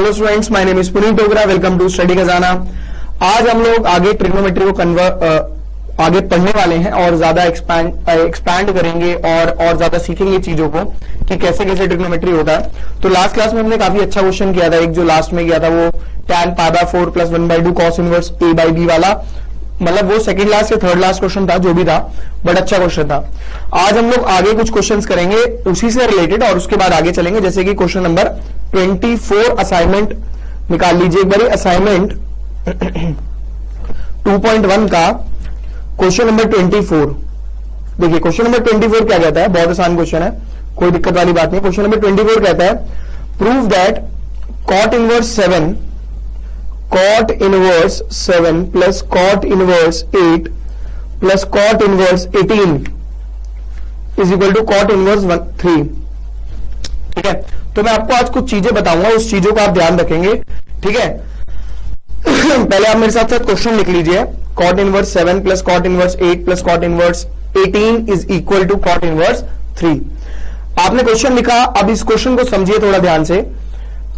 Hello students, my name is Puneet Dogra. Welcome to study Khajana. आज हम लोग आगे ट्रिग्नोमेट्री को आगे पढ़ने वाले हैं और ज्यादा एक्सपैंड करेंगे और ज्यादा सीखेंगे चीजों को कि कैसे कैसे ट्रिग्नोमेट्री होता है। तो लास्ट क्लास में हमने काफी अच्छा क्वेश्चन किया था, एक जो लास्ट में किया था वो tan π/4 + 1/2 cos इनवर्स a/b वाला, मतलब वो सेकंड लास्ट या थर्ड लास्ट क्वेश्चन था, जो भी था, बट अच्छा क्वेश्चन था। आज हम लोग आगे कुछ क्वेश्चंस करेंगे उसी से रिलेटेड और उसके बाद आगे चलेंगे। जैसे कि क्वेश्चन नंबर 24 असाइनमेंट निकाल लीजिए एक बार। असाइनमेंट 2.1 का क्वेश्चन नंबर 24। देखिए क्वेश्चन नंबर 24 क्या कहता है, बहुत आसान क्वेश्चन है, कोई दिक्कत वाली बात नहीं। क्वेश्चन नंबर 24 कहता है prove that cot inverse 7 plus cot inverse 8 plus cot inverse 18 is equal to cot inverse 3। ठीक है, तो मैं आपको आज कुछ चीजें बताऊंगा, उस चीजों का आप ध्यान रखेंगे। ठीक है पहले आप मेरे साथ साथ क्वेश्चन लिख लीजिए। cot inverse 7 plus cot inverse 8 plus cot inverse 18 is equal to cot inverse 3। आपने क्वेश्चन लिखा, अब इस क्वेश्चन को समझिए थोड़ा ध्यान से।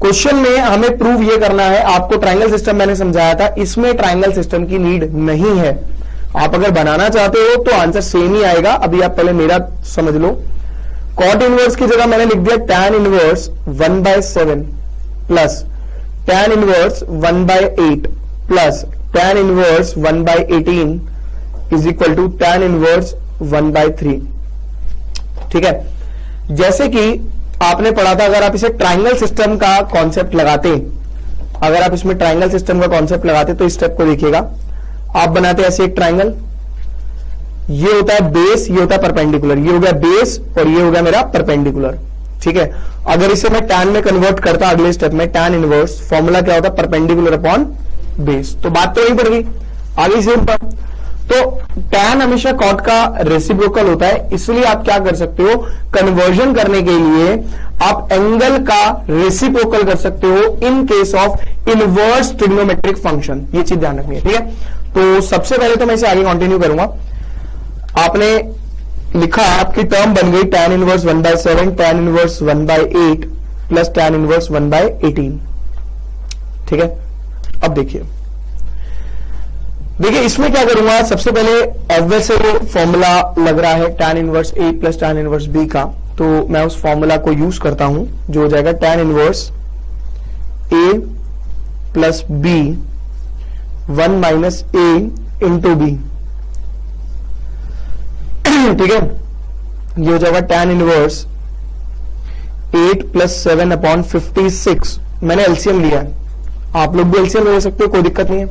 क्वेश्चन में हमें प्रूव ये करना है, आपको ट्रायंगल सिस्टम मैंने समझाया था, इसमें ट्रायंगल सिस्टम की नीड नहीं है। आप अगर बनाना चाहते हो तो आंसर सेम ही आएगा। अभी आप पहले मेरा समझ लो। cot इनवर्स की जगह मैंने लिख दिया tan inverse 1/7 plus tan inverse 1/8 plus tan inverse 1/18 is equal to tan inverse 1/3। ठीक है, जैसे कि आपने पढ़ा था, अगर आप इसे ट्रायंगल सिस्टम का कॉन्सेप्ट लगाते, अगर आप इसमें ट्रायंगल सिस्टम का कॉन्सेप्ट लगाते तो इस स्टेप को देखिएगा। आप बनाते ऐसे एक ट्रायंगल, ये होता है बेस, ये होता है परपेंडिकुलर, ये हो गया बेस और ये हो गया मेरा परपेंडिकुलर। ठीक है, अगर इसे मैं tan में कन्वर्ट करता अगले स्टेप में, tan इनवर्स फॉर्मूला क्या होता है, परपेंडिकुलर अपॉन बेस। तो बात तो यही पड़ गई, आगे सिंपल। तो tan हमेशा cot का रेसिप्रोकल होता है, इसलिए आप क्या कर सकते हो, कन्वर्जन करने के लिए आप एंगल का रेसिप्रोकल कर सकते हो in case of inverse trigonometric function. ये चीज ध्यान रखनी है। ठीक है, तो सबसे पहले तो मैं इसे आगे कंटिन्यू करूंगा। आपने लिखा, आपकी टर्म बन गई tan inverse 1/7 tan inverse 1/8 plus tan inverse 1/18। ठीक है, अब देखिए इसमें क्या करूंगा, सबसे पहले ऑब्वियस से फॉर्मूला लग रहा है tan inverse a plus tan inverse b का, तो मैं उस फॉर्मूला को यूज करता हूं, जो हो जाएगा tan inverse a plus b 1 minus a into b। ठीक है, ये हो जाएगा tan इनवर्स 8 प्लस 7 अपॉन 56। मैंने एलसीएम लिया है, आप लोग भी एलसीएम ले सकते हो, कोई दिक्कत नहीं है।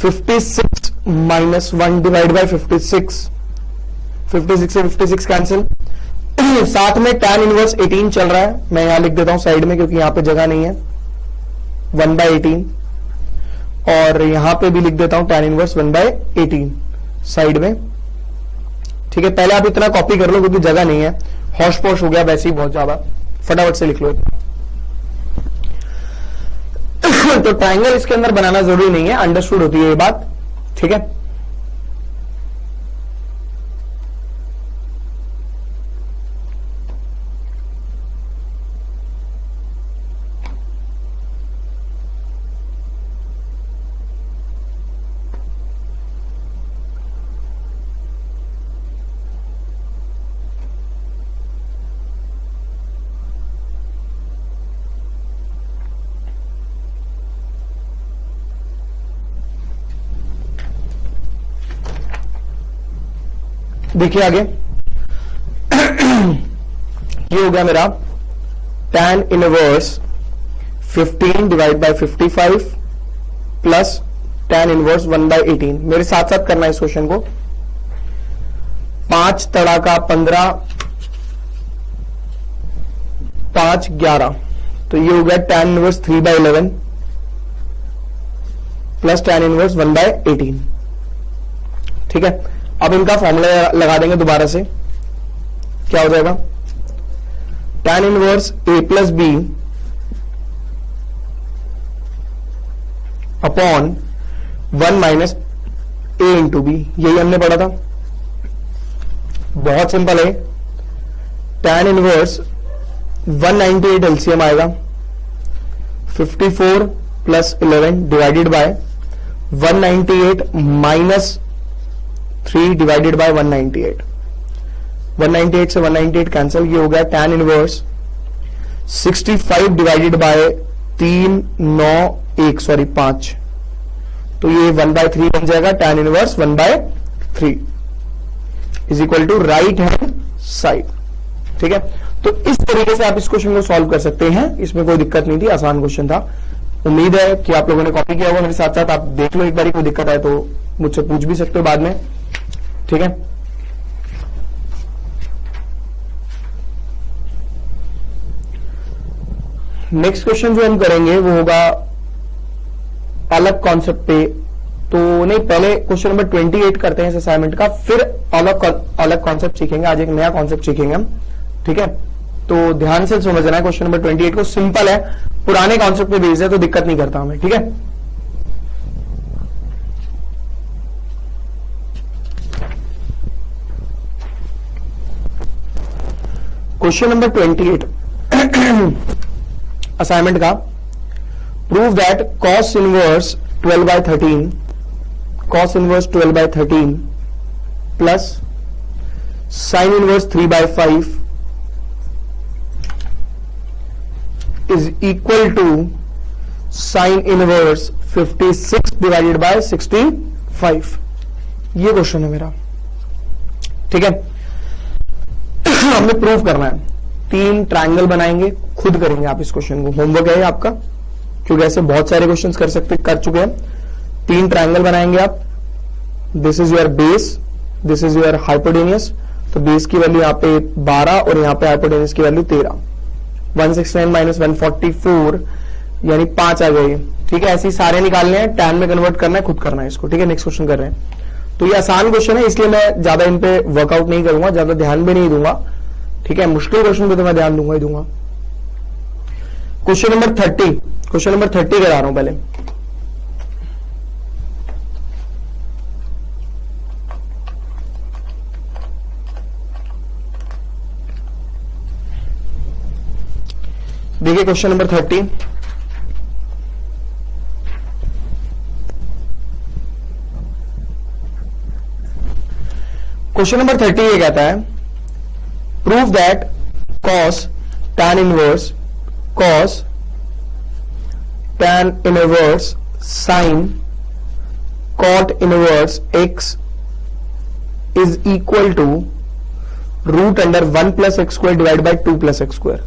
56 माइनस 1 डिवाइड बाई 56, 56 से 56 कैंसिल। साथ में tan इनवर्स 18 चल रहा है, मैं यहां लिख देता हूं साइड में क्योंकि यहां पे जगह नहीं है, 1/18, और यहां पे भी लिख देता हूं tan इनवर्स 1/18 साइड में। ठीक है, पहले आप इतना कॉपी कर लो क्योंकि जगह नहीं है, हौश पौश हो गया वैसे ही बहुत ज्यादा, फटाफट से लिख लो। तो ट्रायंगल इसके अंदर बनाना जरूरी नहीं है, अंडरस्टूड होती है ये बात। ठीक है, देखिए आगे ये हो गया मेरा tan inverse 15 divide by 55 plus tan inverse 1/18। मेरे साथ साथ करना है इस क्वेश्चन को। 5 तड़ाका 15, 5 11, तो ये हो गया tan inverse 3/11 plus tan inverse 1/18। ठीक है, अब इनका फॉर्मूला लगा देंगे दोबारा से। क्या हो जाएगा, tan inverse a plus b upon 1 minus a into b, यही हमने पढ़ा था। बहुत सिंपल है, tan इनवर्स 198 एलसीएम आएगा, 54 plus 11 divided by 198 minus 3 divided by 198। 198 से 198 कैंसिल, ये हो गया tan इनवर्स 65 डिवाइडेड बाय 5। तो ये 1/3 बन जाएगा, tan inverse 1/3 is equal to right hand side. ठीक है, तो इस तरीके से आप इस क्वेश्चन को सॉल्व कर सकते हैं, इसमें कोई दिक्कत नहीं थी, आसान क्वेश्चन था। उम्मीद है कि आप लोगों ने कॉपी किया होगा मेरे साथ साथ, आप देख लो एक बार, कोई दिक्कत आए तो मुझसे पूछ भी सकते हो बाद में। ठीक है, नेक्स्ट क्वेश्चन जो हम करेंगे वो होगा अलग कॉन्सेप्ट पे। तो नहीं, पहले क्वेश्चन नंबर 28 करते हैं इस असाइनमेंट का, फिर अलग कॉन्सेप्ट सीखेंगे। आज एक नया कॉन्सेप्ट सीखेंगे हम। ठीक है, तो ध्यान से समझना है क्वेश्चन नंबर 28 को, सिंपल है, पुराने कॉन्सेप्ट पे बेस्ड है तो दिक्कत नहीं करता हमें। ठीक है, क्वेश्चन नंबर 28 असाइनमेंट का, prove that cos inverse 12/13 plus sin inverse 3/5 is equal to sin inverse 56 divided by 65। ये क्वेश्चन है मेरा। ठीक है, हमें प्रूव करना है, 3 ट्रायंगल बनाएंगे, खुद करेंगे आप इस क्वेश्चन को, होमवर्क है आपका, क्योंकि ऐसे बहुत सारे क्वेश्चंस कर चुके हैं। 3 ट्रायंगल बनाएंगे आप, this is your base, this is your hypotenuse. तो बेस की वैल्यू यहाँ पे 12 और यहाँ पे हाइपोटेनियस की वैल्यू 13। 169 माइनस 144 यानी 5 आ गए। ठीक है, ऐसे ही सारे निकालने हैं, टैन में कन्वर्ट करना है, खुद करना है इसको। ठीक है, नेक्स्ट क्वेश्चन कर रहे हैं। तो ये आसान क्वेश्चन है, इसलिए मैं ज्यादा इन पे वर्कआउट नहीं करूंगा, ज्यादा ध्यान भी नहीं दूंगा। ठीक है, मुश्किल क्वेश्चन पे तो मैं ध्यान दूंगा ही दूंगा। क्वेश्चन नंबर 30 करा रहा हूं पहले। देखिए क्वेश्चन नंबर 30, क्वेश्चन नंबर 30 ये कहता है, prove that cos tan inverse sin cot inverse x is equal to root under 1 plus x square divide by 2 plus x square.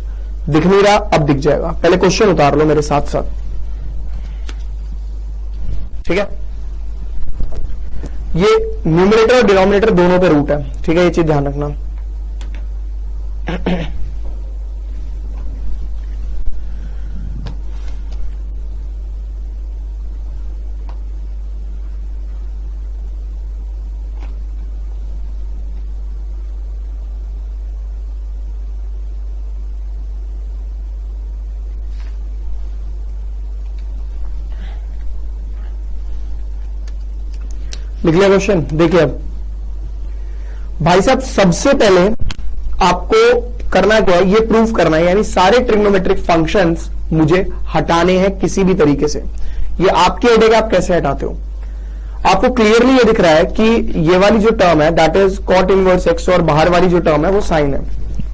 दिख नहीं रहा, अब दिख जाएगा। पहले क्वेश्चन उतार लो मेरे साथ साथ। ठीक है, ये न्यूमरेटर और डिनोमिनेटर दोनों पे रूट है। ठीक है, ये चीज ध्यान रखना। लिख लिया क्वेश्चन। देखिए अब भाई साहब, सबसे पहले आपको करना क्या है, ये प्रूफ करना है, यानी सारे ट्रिग्नोमेट्रिक फंक्शंस मुझे हटाने हैं किसी भी तरीके से। ये आपके आइडिया का, आप कैसे हटाते हो। आपको क्लियरली ये दिख रहा है कि ये वाली जो टर्म है that is cot inverse x, और बाहर वाली जो टर्म है वो साइन है।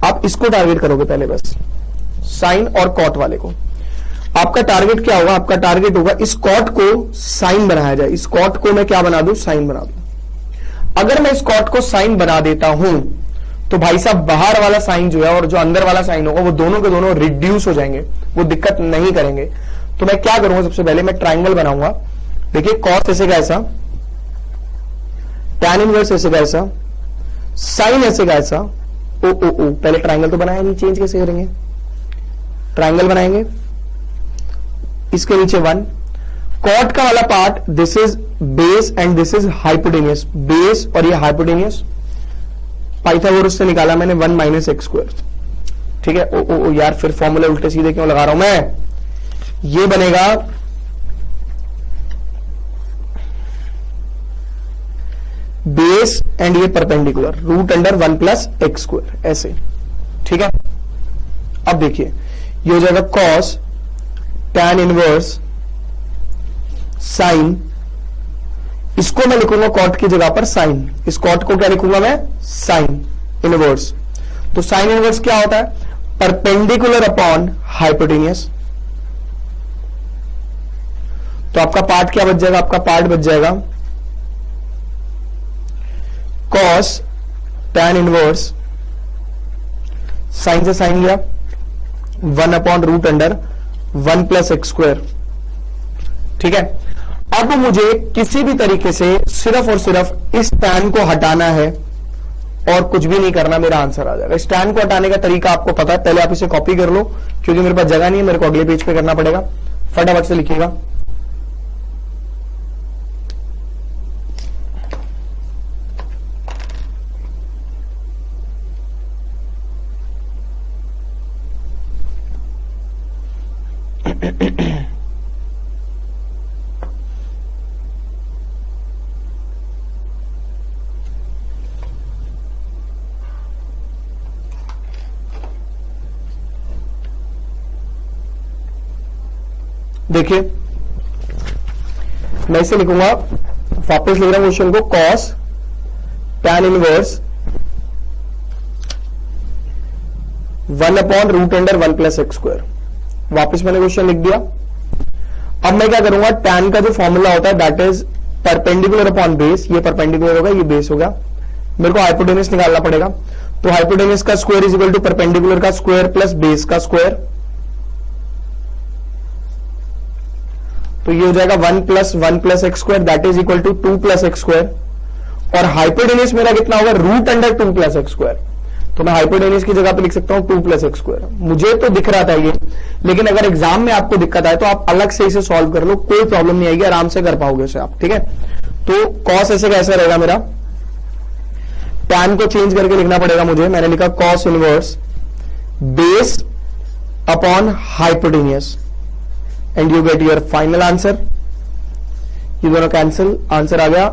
आप इसको टारगेट करोगे पहले, बस साइन और कॉट वाले को। आपका टारगेट क्या होगा, आपका टारगेट होगा इस कॉट को साइन बनाया जाए। इस कॉट को मैं क्या बना दूं, साइन बना दूं। अगर मैं इस कॉट को साइन बना देता हूं तो भाई साहब बाहर वाला साइन जो है और जो अंदर वाला साइन होगा वो दोनों के दोनों रिड्यूस हो जाएंगे, वो दिक्कत नहीं करेंगे। तो मैं क्या करूंगा, सबसे पहले मैं ट्राइंगल बनाऊंगा। देखिए कॉस ऐसे का ऐसा, टैन इनवर्स ऐसे का ऐसा, साइन ऐसे का ऐसा, ओ ओ ओ। पहले ट्राइंगल तो बनाया नहीं, चेंज कैसे करेंगे। ट्राइंगल बनाएंगे, इसके नीचे 1, कॉट का वाला part this is base and this is hypotenuse. Base और ये हाइपोटेनियस, पाइथागोरस से निकाला मैंने 1 माइनस एक्स स्क्वायर। ठीक है, ओ ओ ओ यार, फिर फॉर्मूला उल्टे सीधे क्यों लगा रहा हूं मैं। ये बनेगा बेस एंड ये perpendicular, root under 1 plus x square ऐसे। ठीक है, अब देखिए ये हो जाएगा कॉस tan इनवर्स साइन, इसको मैं लिखूंगा कॉट की जगह पर साइन, इस कॉट को क्या लिखूंगा मैं, साइन इनवर्स। तो साइन इनवर्स क्या होता है, परपेंडिकुलर अपॉन हाइपोटेनियस। तो आपका पार्ट क्या बच जाएगा, आपका पार्ट बच जाएगा कॉस tan इनवर्स, साइन से साइन गया, 1 upon root under 1 plus x square. ठीक है, अब मुझे किसी भी तरीके से सिर्फ और सिर्फ इस tan को हटाना है और कुछ भी नहीं करना, मेरा आंसर आ जाएगा। इस tan को हटाने का तरीका आपको पता है, पहले आप इसे कॉपी कर लो क्योंकि मेरे पास जगह नहीं है, मेरे को अगले पेज पे करना पड़ेगा। फटाफट से लिखिएगा। देखिए मैं इसे लिखूंगा, वापस लिख रहा हूं क्वेश्चन को, cos tan inverse 1 upon root under 1 plus x square. वापस मैंने क्वेश्चन लिख दिया। अब मैं क्या करूंगा, tan का जो फॉर्मूला होता है that is perpendicular upon base, ये परपेंडिकुलर होगा, ये बेस होगा, मेरे को हाइपोटेनस निकालना पड़ेगा। तो हाइपोटेनस का square is equal to perpendicular का स्क्वायर प्लस बेस का स्क्वायर। तो ये हो जाएगा 1 plus x square that is equal to 2 plus x square, और हाइपोटेनस मेरा कितना होगा, root under 2 plus x square. तो मैं हाइपोटेनस की जगह पे लिख सकता हूं 2 प्लस एक्स स्क्वायर। मुझे तो दिख रहा था ये, लेकिन अगर एग्जाम में आपको दिक्कत आए तो आप अलग से इसे सॉल्व कर लो, कोई प्रॉब्लम नहीं आएगी, आराम से कर पाओगे उसे आप। ठीक है, तो कॉस ऐसे कैसा रहेगा मेरा, tan को चेंज करके लिखना पड़ेगा मुझे। मैंने लिखा cos inverse base upon hypotenuse and you get your final answer. ये दोनों कैंसिल, आंसर आ गया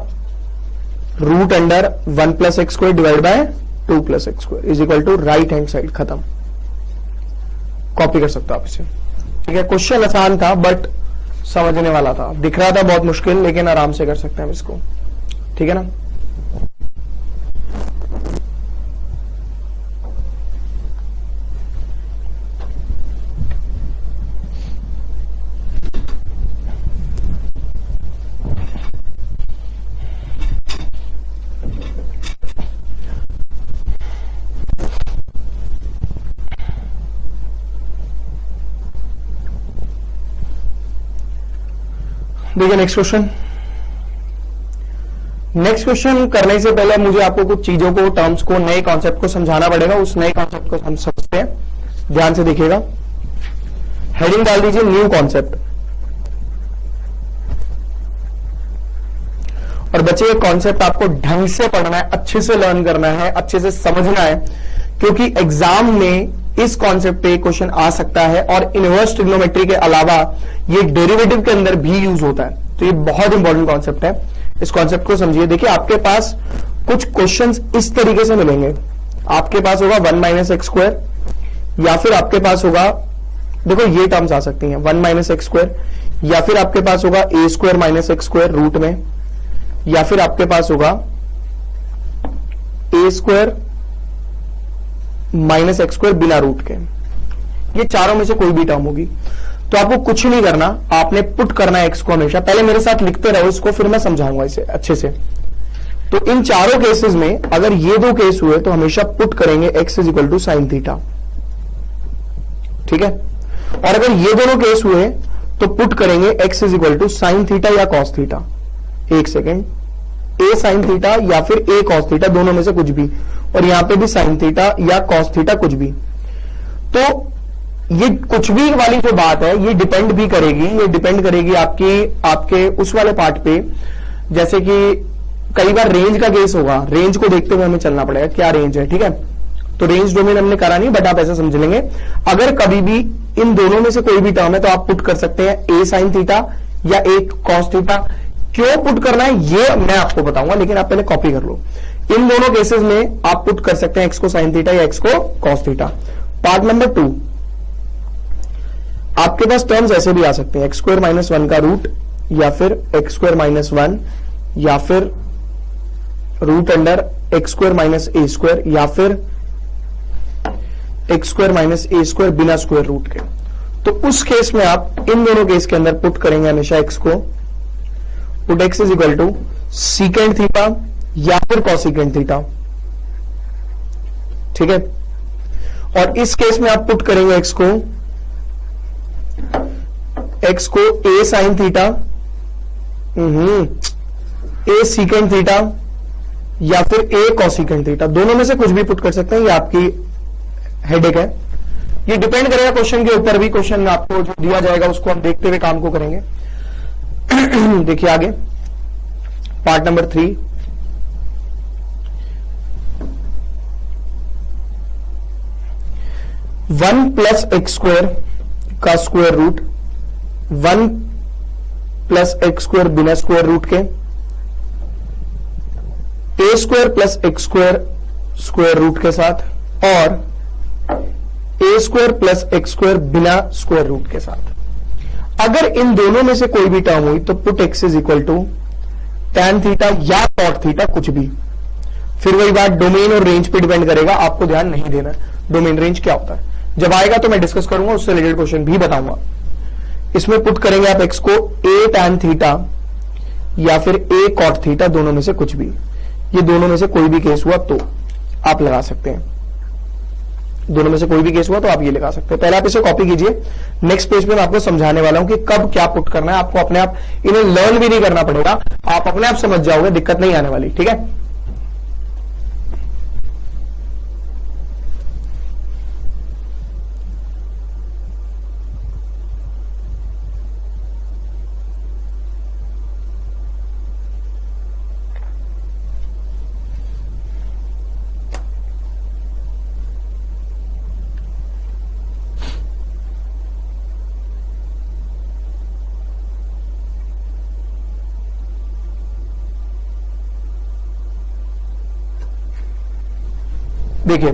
root under 1 plus x square divide by 2 plus x square is equal to right hand side. खत्म, कॉपी कर सकते हो आप इसे। ठीक है, क्वेश्चन आसान था बट समझने वाला था, दिख रहा था बहुत मुश्किल, लेकिन आराम से कर सकते हैं हम इसको। ठीक है ना। देखिए नेक्स्ट क्वेश्चन। नेक्स्ट क्वेश्चन करने से पहले मुझे आपको कुछ चीजों को, टर्म्स को, नए कॉन्सेप्ट को समझाना पड़ेगा। उस नए कॉन्सेप्ट को हम समझते हैं, ध्यान से देखिएगा। हेडिंग डाल दीजिए न्यू कॉन्सेप्ट। और बच्चे ये कॉन्सेप्ट आपको ढंग से पढ़ना है, अच्छे से लर्न करना है, अच्छे से समझना है, क्योंकि एग्जाम में इस कॉन्सेप्ट पे क्वेश्चन आ सकता है। और इनवर्स ट्रिग्नोमेट्री के अलावा ये डेरिवेटिव के अंदर भी यूज होता है, तो ये बहुत इंपॉर्टेंट कॉन्सेप्ट है। इस कॉन्सेप्ट को समझिए। देखिए आपके पास कुछ क्वेश्चंस इस तरीके से मिलेंगे। आपके पास होगा 1 माइनस एक्स स्क्वायर, या फिर आपके पास होगा, देखो ये टर्म्स आ सकती हैं 1 माइनस एक्स स्क्वायर, या फिर आपके पास होगा a square minus x square root में, या फिर आपके पास होगा a square minus x square बिना रूट के। ये चारों में से कोई भी टर्म होगी। तो आपको कुछ नहीं करना, आपने पुट करना है एक्स को हमेशा। पहले मेरे साथ लिखते रहो इसको, फिर मैं समझाऊंगा इसे अच्छे से। तो इन चारों केसेस में अगर ये दो केस हुए तो हमेशा पुट करेंगे x is equal to sine theta. ठीक है, और अगर ये दोनों केस हुए तो पुट करेंगे x is equal to sine theta या कॉस थीटा। एक सेकेंड, ए साइन थीटा या फिर ए कॉस थीटा, दोनों में से कुछ भी। और यहां पे भी साइन थीटा या कॉस थीटा, कुछ भी। तो ये कुछ भी वाली जो बात है ये डिपेंड भी करेगी, ये डिपेंड करेगी आपके उस वाले पार्ट पे। जैसे कि कई बार रेंज का केस होगा, रेंज को देखते हुए हमें चलना पड़ेगा, क्या रेंज है। ठीक है, तो रेंज डोमेन हमने करा नहीं, बट आप ऐसा समझ लेंगे। अगर कभी भी इन दोनों में से कोई भी टर्म है तो आप पुट कर सकते हैं ए साइन थीटा या ए कॉस थीटा। क्यों पुट करना है ये मैं आपको बताऊंगा, लेकिन आप पहले कॉपी कर लो। इन दोनों केसेस में आप पुट कर सकते हैं एक्स को साइन थीटा या एक्स को कॉस थीटा। पार्ट नंबर 2, आपके पास टर्म्स ऐसे भी आ सकते हैं, एक्स स्क्वायर माइनस 1 का रूट, या फिर एक्स स्क्वायर माइनस 1, या फिर root under x square minus a square, या फिर x square minus a square बिना स्क्वायर रूट के। तो उस केस में आप इन दोनों केस के अंदर पुट करेंगे हमेशा एक्स को, put x is equal to secant theta या फिर कॉसिकेंड थीटा, ठीक है। और इस केस में आप पुट करेंगे एक्स को ए साइन थीटा, ए सीकेंड थीटा, या फिर ए कॉसिकेंड थीटा, दोनों में से कुछ भी पुट कर सकते हैं। ये आपकी हेडेक है, ये डिपेंड करेगा क्वेश्चन के ऊपर भी। क्वेश्चन आपको जो दिया जाएगा उसको हम देखते हुए काम को करेंगे। देखिए आगे part number 3, one plus x square का square root, 1 plus x square बिना स्क्वायर रूट के, a square plus x square square root के साथ, और a square plus x square बिना स्क्वायर रूट के साथ। अगर इन दोनों में से कोई भी टर्म हुई तो put x is equal to tan theta या कॉट थीटा, कुछ भी। फिर वही बात डोमेन और रेंज पे डिपेंड करेगा, आपको ध्यान नहीं देना डोमेन रेंज क्या होता है। जब आएगा तो मैं डिस्कस करूंगा, उससे रिलेटेड क्वेश्चन भी बताऊंगा। इसमें पुट करेंगे आप एक्स को ए टैन थीटा या फिर ए कॉट थीटा, दोनों में से कुछ भी। ये दोनों में से कोई भी केस हुआ तो आप लगा सकते हैं, दोनों में से कोई भी केस हुआ तो आप ये लगा सकते हैं। पहले आप इसे कॉपी कीजिए, नेक्स्ट पेज पे मैं आपको समझाने वाला हूं कि कब क्या पुट करना है। आपको अपने आप इन्हें लर्न भी नहीं करना पड़ेगा, आप अपने आप समझ जाओगे, दिक्कत नहीं आने वाली, ठीक है। देखिए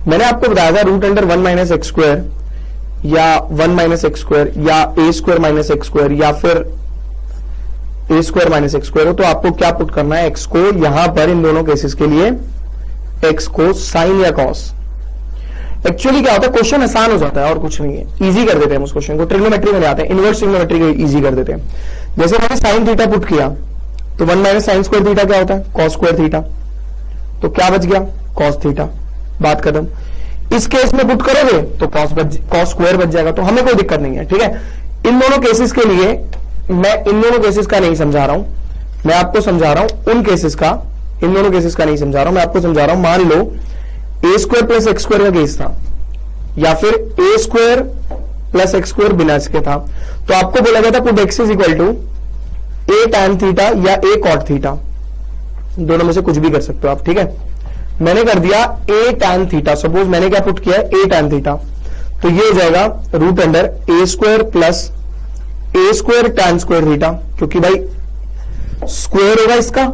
मैंने आपको बताया था root under 1 minus x square या 1 माइनस एक्स स्क्वायर या a square minus x square या फिर a square minus x square हो, तो आपको क्या पुट करना है, एक्स को यहां पर इन दोनों केसेस के लिए एक्स को साइन या कॉस। एक्चुअली क्या होता है, क्वेश्चन आसान हो जाता है और कुछ नहीं है, इजी कर देते हैं उस क्वेश्चन को। ट्रिग्नोमेट्री में आते हैं, इनवर्स ट्रिग्नोमेट्री को इजी कर देते हैं। जैसे मैंने साइन थीटा पुट किया तो 1 माइनस साइन स्क्वायर थीटा क्या होता है, कॉस स्क्वायर थीटा, तो क्या बच गया, कॉस थीटा, बात खत्म। इस केस में पुट करोगे तो कॉस स्क्वायर बच जाएगा, तो हमें कोई दिक्कत नहीं है, ठीक है। इन दोनों केसेस के लिए मैं इन दोनों केसेस का नहीं समझा रहा हूं, मैं आपको समझा रहा हूं उन केसेस का, इन दोनों केसेस का नहीं समझा रहा हूं, मैं आपको समझा रहा हूं। मान लो a square plus x square का केस था, या फिर a square plus x square बिना इसके था, तो आपको बोला गया था put x is equal to a tan theta या ए कॉट थीटा, दोनों में से कुछ भी कर सकते हो आप, ठीक है। मैंने कर दिया ए टैन थीटा, सपोज मैंने क्या पुट किया ए टैन थीटा, तो ये हो जाएगा रूट अंडर ए स्क्वायर प्लस ए स्क्वायर टैन स्क्वायर थीटा, क्योंकि भाई स्क्वायर होगा इसका,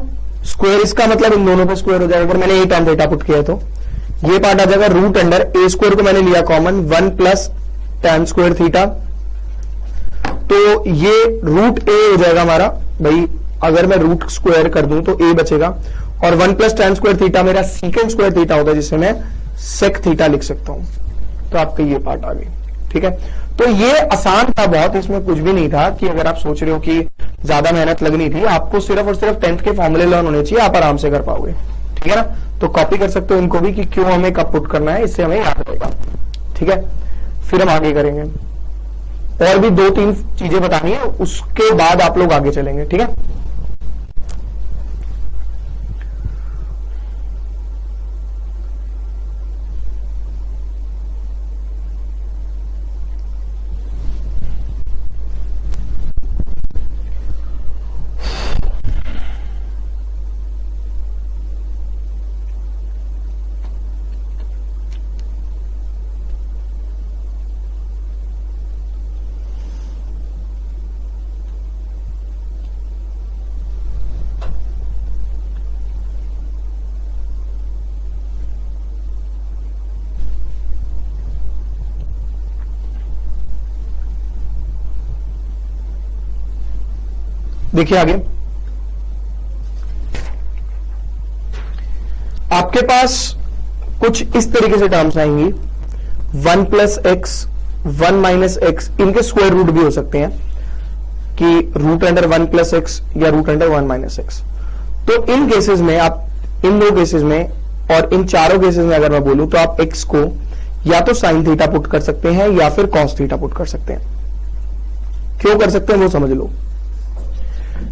स्क्वायर इसका मतलब इन दोनों पे स्क्वायर हो जाएगा। अगर मैंने ए टैन थीटा पुट किया तो ये पार्ट आ जाएगा रूट अंडर ए स्क्वायर को मैंने लिया common 1 plus tan square theta, तो ये रूट ए हो जाएगा हमारा। भाई अगर मैं रूट स्क्वायर कर दूं तो ए बचेगा, और 1 प्लस टैन स्क्वायर थीटा मेरा सीकेंड स्क्वायर थीटा होता है, जिसे मैं सेक थीटा लिख सकता हूं। तो आपका ये पार्ट आ गई, ठीक है। तो ये आसान था बहुत, इसमें कुछ भी नहीं था कि अगर आप सोच रहे हो कि ज्यादा मेहनत लगनी थी, आपको सिर्फ और सिर्फ 10th के फॉर्मूले लर्न होने चाहिए, आप आराम से कर पाओगे, ठीक है ना। तो कॉपी कर सकते हो इनको भी कि क्यों हमें कब पुट करना है, इससे हमें याद रहेगा, ठीक है। फिर हम आगे करेंगे, और भी 2-3 चीजें बतानी है, उसके बाद आप लोग आगे चलेंगे, ठीक है। देखिए आगे आपके पास कुछ इस तरीके से टर्म्स आएंगी, 1 प्लस एक्स 1 माइनस एक्स, इनके स्क्वायर रूट भी हो सकते हैं कि रूट अंडर 1 प्लस एक्स या रूट अंडर 1 माइनस एक्स। तो इन केसेस में आप, इन दो केसेस में और इन चारों केसेस में अगर मैं बोलूं तो आप एक्स को या तो साइन थीटा पुट कर सकते हैं या फिर कॉस थीटा पुट कर सकते हैं। क्यों कर सकते हैं वो समझ लो।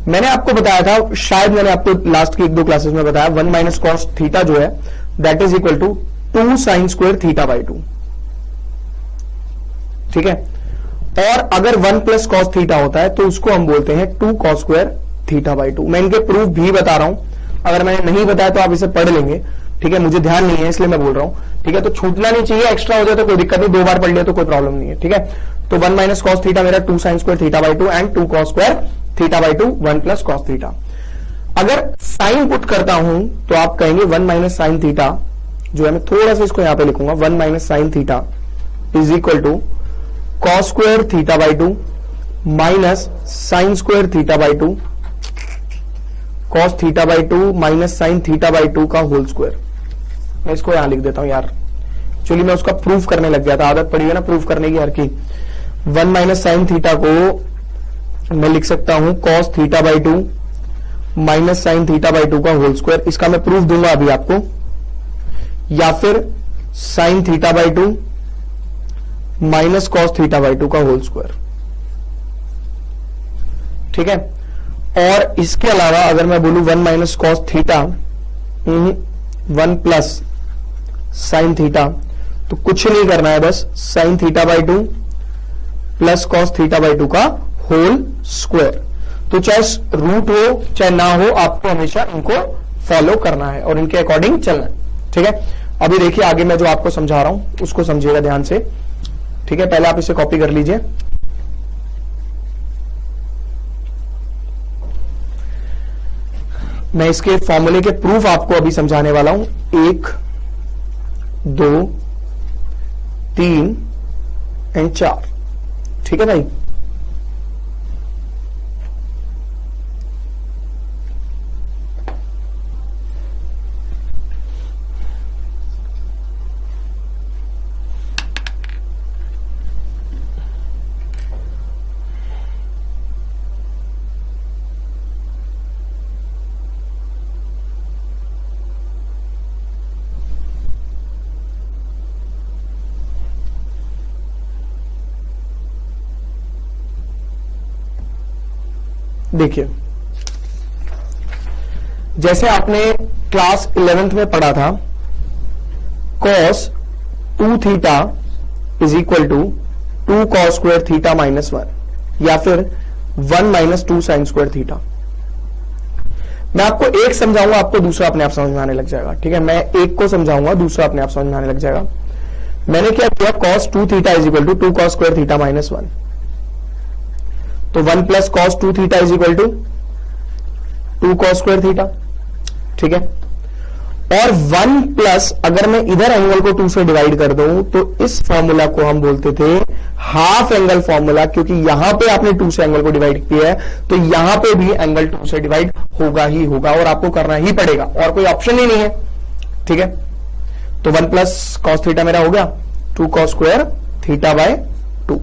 मैंने आपको बताया था, शायद मैंने आपको लास्ट की 1-2 क्लासेस में बताया, 1 माइनस कॉस थीटा जो है that is equal to 2 sine square theta by 2, ठीक है। और अगर 1 प्लस कॉस थीटा होता है तो उसको हम बोलते हैं 2 कॉस स्क्वायर थीटा बाई 2। मैं इनके प्रूफ भी बता रहा हूं, अगर मैंने नहीं बताया तो आप इसे पढ़ लेंगे, ठीक है। मुझे ध्यान नहीं है इसलिए मैं बोल रहा हूं, ठीक है। तो छूटना नहीं चाहिए, एक्स्ट्रा हो जाए तो कोई दिक्कत नहीं, 2 बार पढ़ लिया तो कोई प्रॉब्लम नहीं है, ठीक है। तो 1 माइनस कॉस थीटा मेरा 2 sine square theta by 2 and 2 cos square theta by 2, 1 plus cos theta. अगर साइन पुट करता हूं तो आप कहेंगे 1 माइनस साइन थीटा जो है, मैं थोड़ा सा इसको यहां पे लिखूंगा, 1 minus sine theta is equal to cos square theta by 2 minus sine square theta by 2 cos theta by 2 minus sine theta by 2 का होल स्क्वायर। मैं इसको यहां लिख देता हूं यार, एक्चुअली मैं उसका प्रूफ करने लग गया था, आदत पड़ी है ना प्रूफ करने की हर की। 1 माइनस साइन थीटा को मैं लिख सकता हूं cos theta by 2 minus sine theta by 2 का होल स्क्वायर, इसका मैं प्रूफ दूंगा अभी आपको, या फिर sign theta by 2 minus cos theta by 2 का होल स्क्वायर, ठीक है। और इसके अलावा अगर मैं बोलूं 1 minus cos theta 1 plus sine theta, तो कुछ नहीं करना है, बस sign theta by 2 plus cos theta by 2 का होल स्क्वायर। तो चाहे रूट हो चाहे ना हो, आपको हमेशा इनको फॉलो करना है और इनके अकॉर्डिंग चलना है, ठीक है। अभी देखिए आगे मैं जो आपको समझा रहा हूं उसको समझिएगा ध्यान से, ठीक है। पहले आप इसे कॉपी कर लीजिए। मैं इसके फॉर्मूले के प्रूफ आपको अभी समझाने वाला हूं, 1 2 3 एंड 4, ठीक है भाई। देखिए जैसे आपने क्लास 11th में पढ़ा था, cos 2 theta is equal to 2 cos square theta minus 1 या फिर 1 माइनस 2 साइन स्क्वायर थीटा। मैं आपको एक समझाऊंगा, आपको दूसरा अपने आप समझ में आने लग जाएगा, ठीक है। मैं एक को समझाऊंगा, दूसरा अपने आप समझ में आने लग जाएगा। मैंने क्या किया, cos 2 theta is equal to 2 cos square theta minus 1, तो 1 plus cos 2 theta is equal to 2 cos square theta, ठीक है। और 1 प्लस अगर मैं इधर एंगल को 2 से डिवाइड कर दूं तो इस फॉर्मूला को हम बोलते थे हाफ एंगल फॉर्मूला, क्योंकि यहां पे आपने 2 से एंगल को डिवाइड किया है तो यहां पे भी एंगल 2 से डिवाइड होगा ही होगा और आपको करना ही पड़ेगा, और कोई ऑप्शन ही नहीं है, ठीक है। तो 1 प्लस कॉस थीटा मेरा हो गया 2 कॉस स्क्वायर थीटा बाय 2।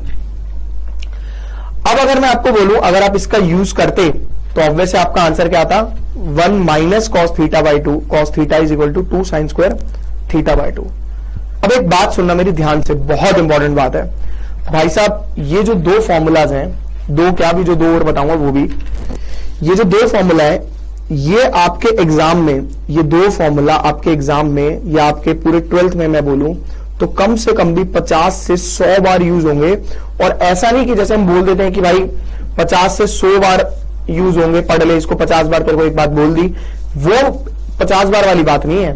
अब अगर मैं आपको बोलूं, अगर आप इसका यूज करते तो ऑब्वियसली आपका आंसर क्या आता, 1 minus cos theta by 2, cos theta is equal to 2 sine square theta by 2। अब एक बात सुनना मेरी ध्यान से, बहुत इंपॉर्टेंट बात है भाई साहब, ये जो 2 फॉर्मूलाज हैं, 2 क्या भी, जो 2 और बताऊंगा वो भी, ये जो 2 फॉर्मूला है ये आपके एग्जाम में, ये 2 फॉर्मूला आपके एग्जाम में या आपके पूरे 12th में मैं बोलूं तो कम से कम भी 50 से 100 बार यूज होंगे। और ऐसा नहीं कि जैसे हम बोल देते हैं कि भाई 50 से 100 बार यूज होंगे, पढ़ ले इसको 50 बार, तेरे को एक बात बोल दी, वो 50 बार वाली बात नहीं है,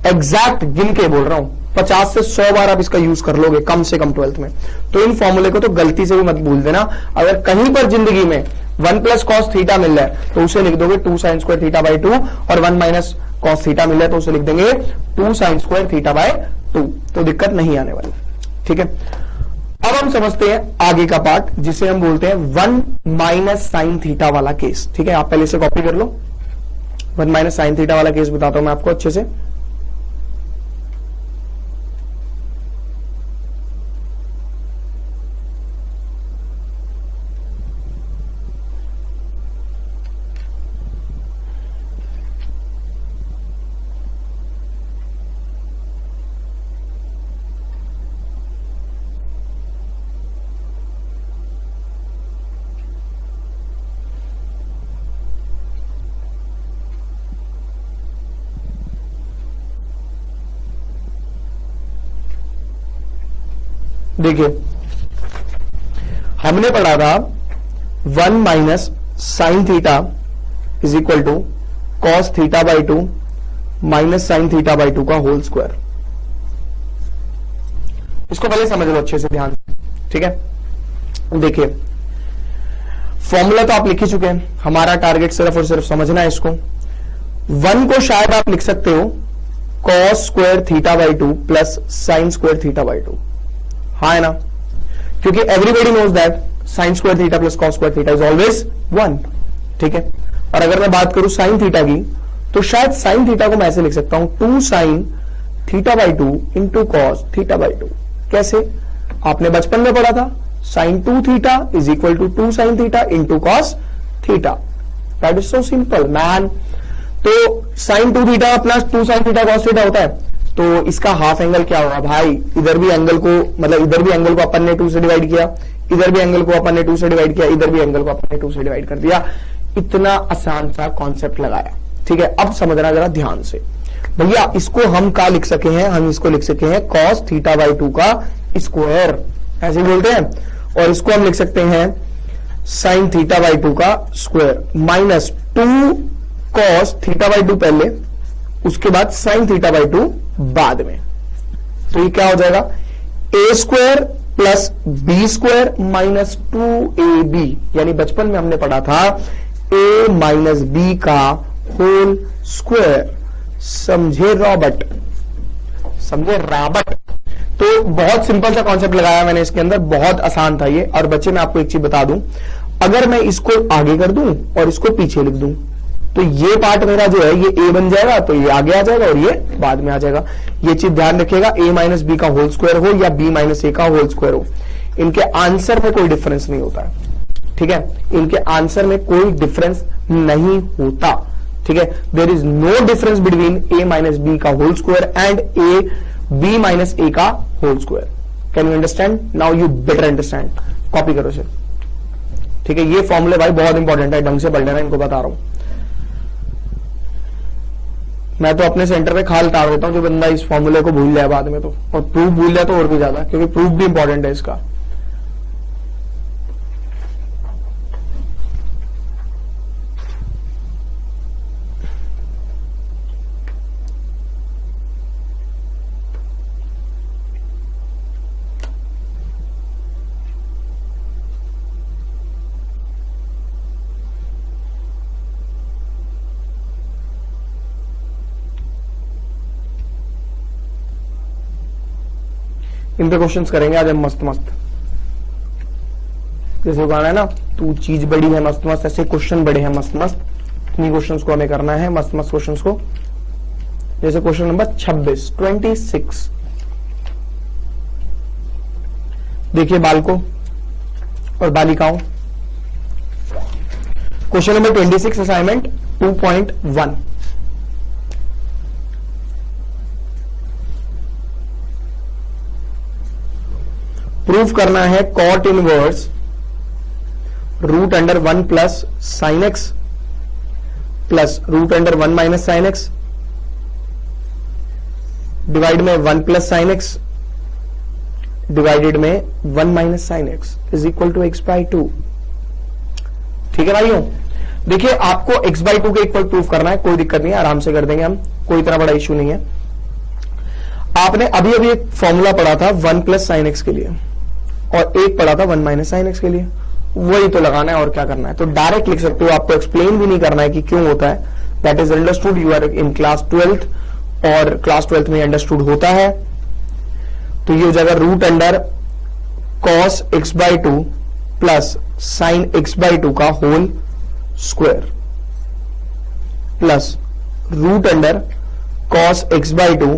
एग्जैक्ट गिन के बोल रहा हूं, 50 से 100 बार आप इसका यूज कर लोगे कम से कम 12th में। तो इन फॉर्मूले को तो गलती से भी मत भूल देना। अगर कहीं पर जिंदगी में 1 प्लस कॉस थीटा मिल रहा है तो उसे लिख दोगे 2 साइन स्क्वायर थीटा बाई 2, और 1 माइनस कॉस थीटा मिल रहा है तो उसे लिख देंगे 2 साइन स्क्वायर थीटा बाय 2, तो दिक्कत नहीं आने वाली, ठीक है। अब हम समझते हैं आगे का पार्ट जिसे हम बोलते हैं 1 माइनस साइन थीटा वाला केस। ठीक है, आप पहले से कॉपी कर लो। 1 माइनस साइन थीटा वाला केस बताता हूं मैं आपको अच्छे से। देखिए, हमने पढ़ा था 1 minus sine theta is equal to cos theta by 2 minus sine theta by 2 का होल स्क्वायर। इसको पहले समझ लो अच्छे से, ध्यान से। ठीक है, देखिए फॉर्मूला तो आप लिख ही चुके हैं, हमारा टारगेट सिर्फ और सिर्फ समझना है इसको। 1 को शायद आप लिख सकते हो cos square theta by 2 plus sine square theta by 2। हाँ है ना, क्योंकि everybody knows that sine square theta plus cos square theta is always 1। ठीक है, और अगर मैं बात करूं साइन थीटा की, तो शायद साइन थीटा को मैं ऐसे लिख सकता हूं 2 sine theta by 2 into cos theta by 2। कैसे? आपने बचपन में पढ़ा था sine 2 theta is equal to 2 sine theta into cos theta. That is so simple man. तो sine 2 theta plus 2 sine theta cos theta होता है, तो इसका हाफ एंगल क्या होगा भाई? इधर भी एंगल को, मतलब इधर भी एंगल को अपन ने 2 से डिवाइड किया, इधर भी एंगल को अपन ने 2 से डिवाइड किया, इधर भी एंगल को अपन ने 2 से डिवाइड कर दिया। इतना आसान सा कॉन्सेप्ट लगाया। ठीक है, अब समझना जरा ध्यान से भैया। इसको हम क्या लिख सके हैं? हम इसको लिख सके हैं कॉस थीटा बाई 2 का स्क्वायर, ऐसे बोलते हैं। और इसको हम लिख सकते हैं साइन थीटा बाई 2 का square minus 2 cos theta by 2 पहले, उसके बाद साइन थीटा बाई 2 बाद में। तो ये क्या हो जाएगा? A square plus b square minus 2ab, यानी बचपन में हमने पढ़ा था a माइनस बी का होल स्क्वायर। समझे रॉबर्ट? समझे रॉबर्ट? तो बहुत सिंपल सा कॉन्सेप्ट लगाया मैंने इसके अंदर, बहुत आसान था ये। और बच्चे मैं आपको एक चीज बता दूं, अगर मैं इसको आगे कर दूं और इसको पीछे लिख दूं, तो ये पार्ट मेरा जो है ये a बन जाएगा, तो ये आगे आ जाएगा और ये बाद में आ जाएगा। ये चीज ध्यान रखिएगा, a माइनस बी का होल स्क्वायर हो या b माइनस ए का होल स्क्वायर हो, इनके आंसर में कोई डिफरेंस नहीं होता है। ठीक है, इनके आंसर में कोई डिफरेंस नहीं होता। ठीक है, there is no difference between a minus b का whole square and a b minus a का whole square. Can you understand? Now you better understand. Copy करो इसे। ठीक है, ये फॉर्मूले भाई बहुत इंपॉर्टेंट है, ढंग से पढ़ लेना, इनको बता रहा हूं मैं। तो अपने सेंटर पे खाल तार देता हूं कि बंदा इस फॉर्मूले को भूल जाए बाद में, तो और प्रूफ भूल जाए तो और भी ज्यादा, क्योंकि प्रूफ भी इंपॉर्टेंट है इसका। इन पे क्वेश्चंस करेंगे आज हम मस्त मस्त। जैसे गाना है ना, तू चीज बड़ी है मस्त मस्त, ऐसे क्वेश्चन बड़े हैं मस्त मस्त। इन्हीं क्वेश्चंस को हमें करना है, मस्त मस्त क्वेश्चंस को। जैसे क्वेश्चन नंबर 26 देखिए बालकों और बालिकाओं, क्वेश्चन नंबर 26 असाइनमेंट 2.1। प्रूफ करना है cot inverse root under 1 plus sine x plus root under 1 minus sine x divide में 1 प्लस साइन एक्स डिवाइडेड में 1 minus sine x is equal to x by 2। ठीक है भाइयों, देखिए आपको x बाई 2 के इक्वल प्रूफ करना है, कोई दिक्कत नहीं है, आराम से कर देंगे हम, कोई इतना बड़ा इश्यू नहीं है। आपने अभी अभी एक फॉर्मूला पढ़ा था 1 प्लस साइन एक्स के लिए और एक पढ़ा था 1 माइनस साइन एक्स के लिए, वही तो लगाना है और क्या करना है। तो डायरेक्ट लिख सकते हो, आपको एक्सप्लेन भी नहीं करना है कि क्यों होता है। That is understood, you are in class 12th और क्लास 12th में अंडरस्टूड होता है। तो ये हो जाएगा root under cos x by two plus sine x by two का whole square plus root under cos x by two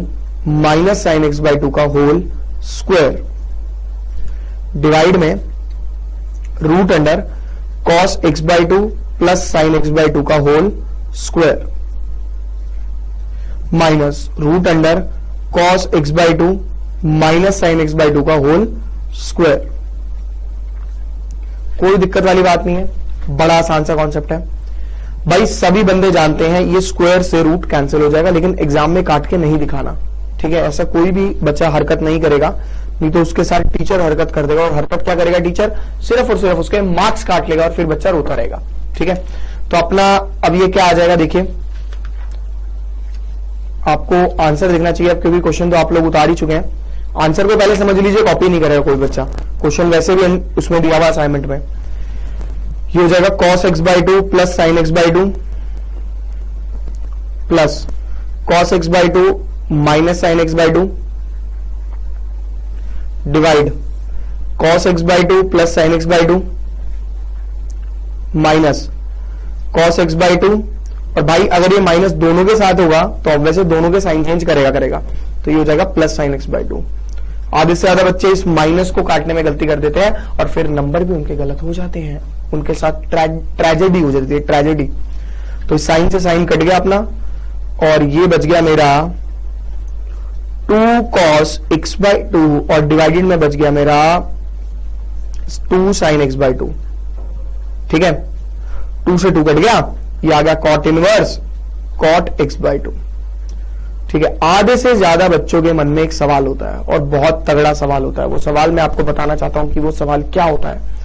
minus sine x by two का होल स्क्वायर डिवाइड में root under cos x by two plus sine x by two का whole square minus root under cos x by two minus sine x by two का whole square. कोई दिक्कत वाली बात नहीं है, बड़ा आसान सा कॉन्सेप्ट है भाई, सभी बंदे जानते हैं ये स्क्वायर से रूट कैंसिल हो जाएगा, लेकिन एग्जाम में काट के नहीं दिखाना, ठीक है। ऐसा कोई भी बच्चा हरकत नहीं करेगा, नहीं तो उसके साथ टीचर हरकत कर देगा, और हरकत क्या करेगा टीचर, सिर्फ और सिर्फ उसके मार्क्स काट लेगा और फिर बच्चा रोता रहेगा, ठीक है। तो अपना अब ये क्या आ जाएगा, देखिए आपको आंसर देखना चाहिए अब, क्योंकि क्वेश्चन तो आप लोग उतार ही चुके हैं। आंसर को पहले समझ लीजिए, कॉपी नहीं करेगा कोई बच्चा, क्वेश्चन वैसे भी उसमें दिया हुआ असाइनमेंट में। ये हो जाएगा cos x by two plus sine x by two plus cos x by two minus sine x by two divide cos x by two plus sine x by two minus cos x by to, और भाई अगर ये minus दोनों के साथ होगा तो अब वैसे दोनों के साइन चेंज करेगा, तो ये हो जाएगा plus sine x by to. आधे से ज्यादा बच्चे इस माइनस को काटने में गलती कर देते हैं और फिर नंबर भी उनके गलत हो जाते हैं, उनके साथ ट्रेजेडी हो जाती है, ट्रेजेडी। तो साइन से साइन कट गया अपना, और ये बच गया मेरा 2 cos x बाई टू, और डिवाइडेड में बच गया मेरा 2 sin x बाई टू, ठीक है। 2 से 2 कट गया, ये आ गया cot inverse cot x by two, ठीक है। आधे से ज्यादा बच्चों के मन में एक सवाल होता है, और बहुत तगड़ा सवाल होता है, वो सवाल मैं आपको बताना चाहता हूं कि वो सवाल क्या होता है।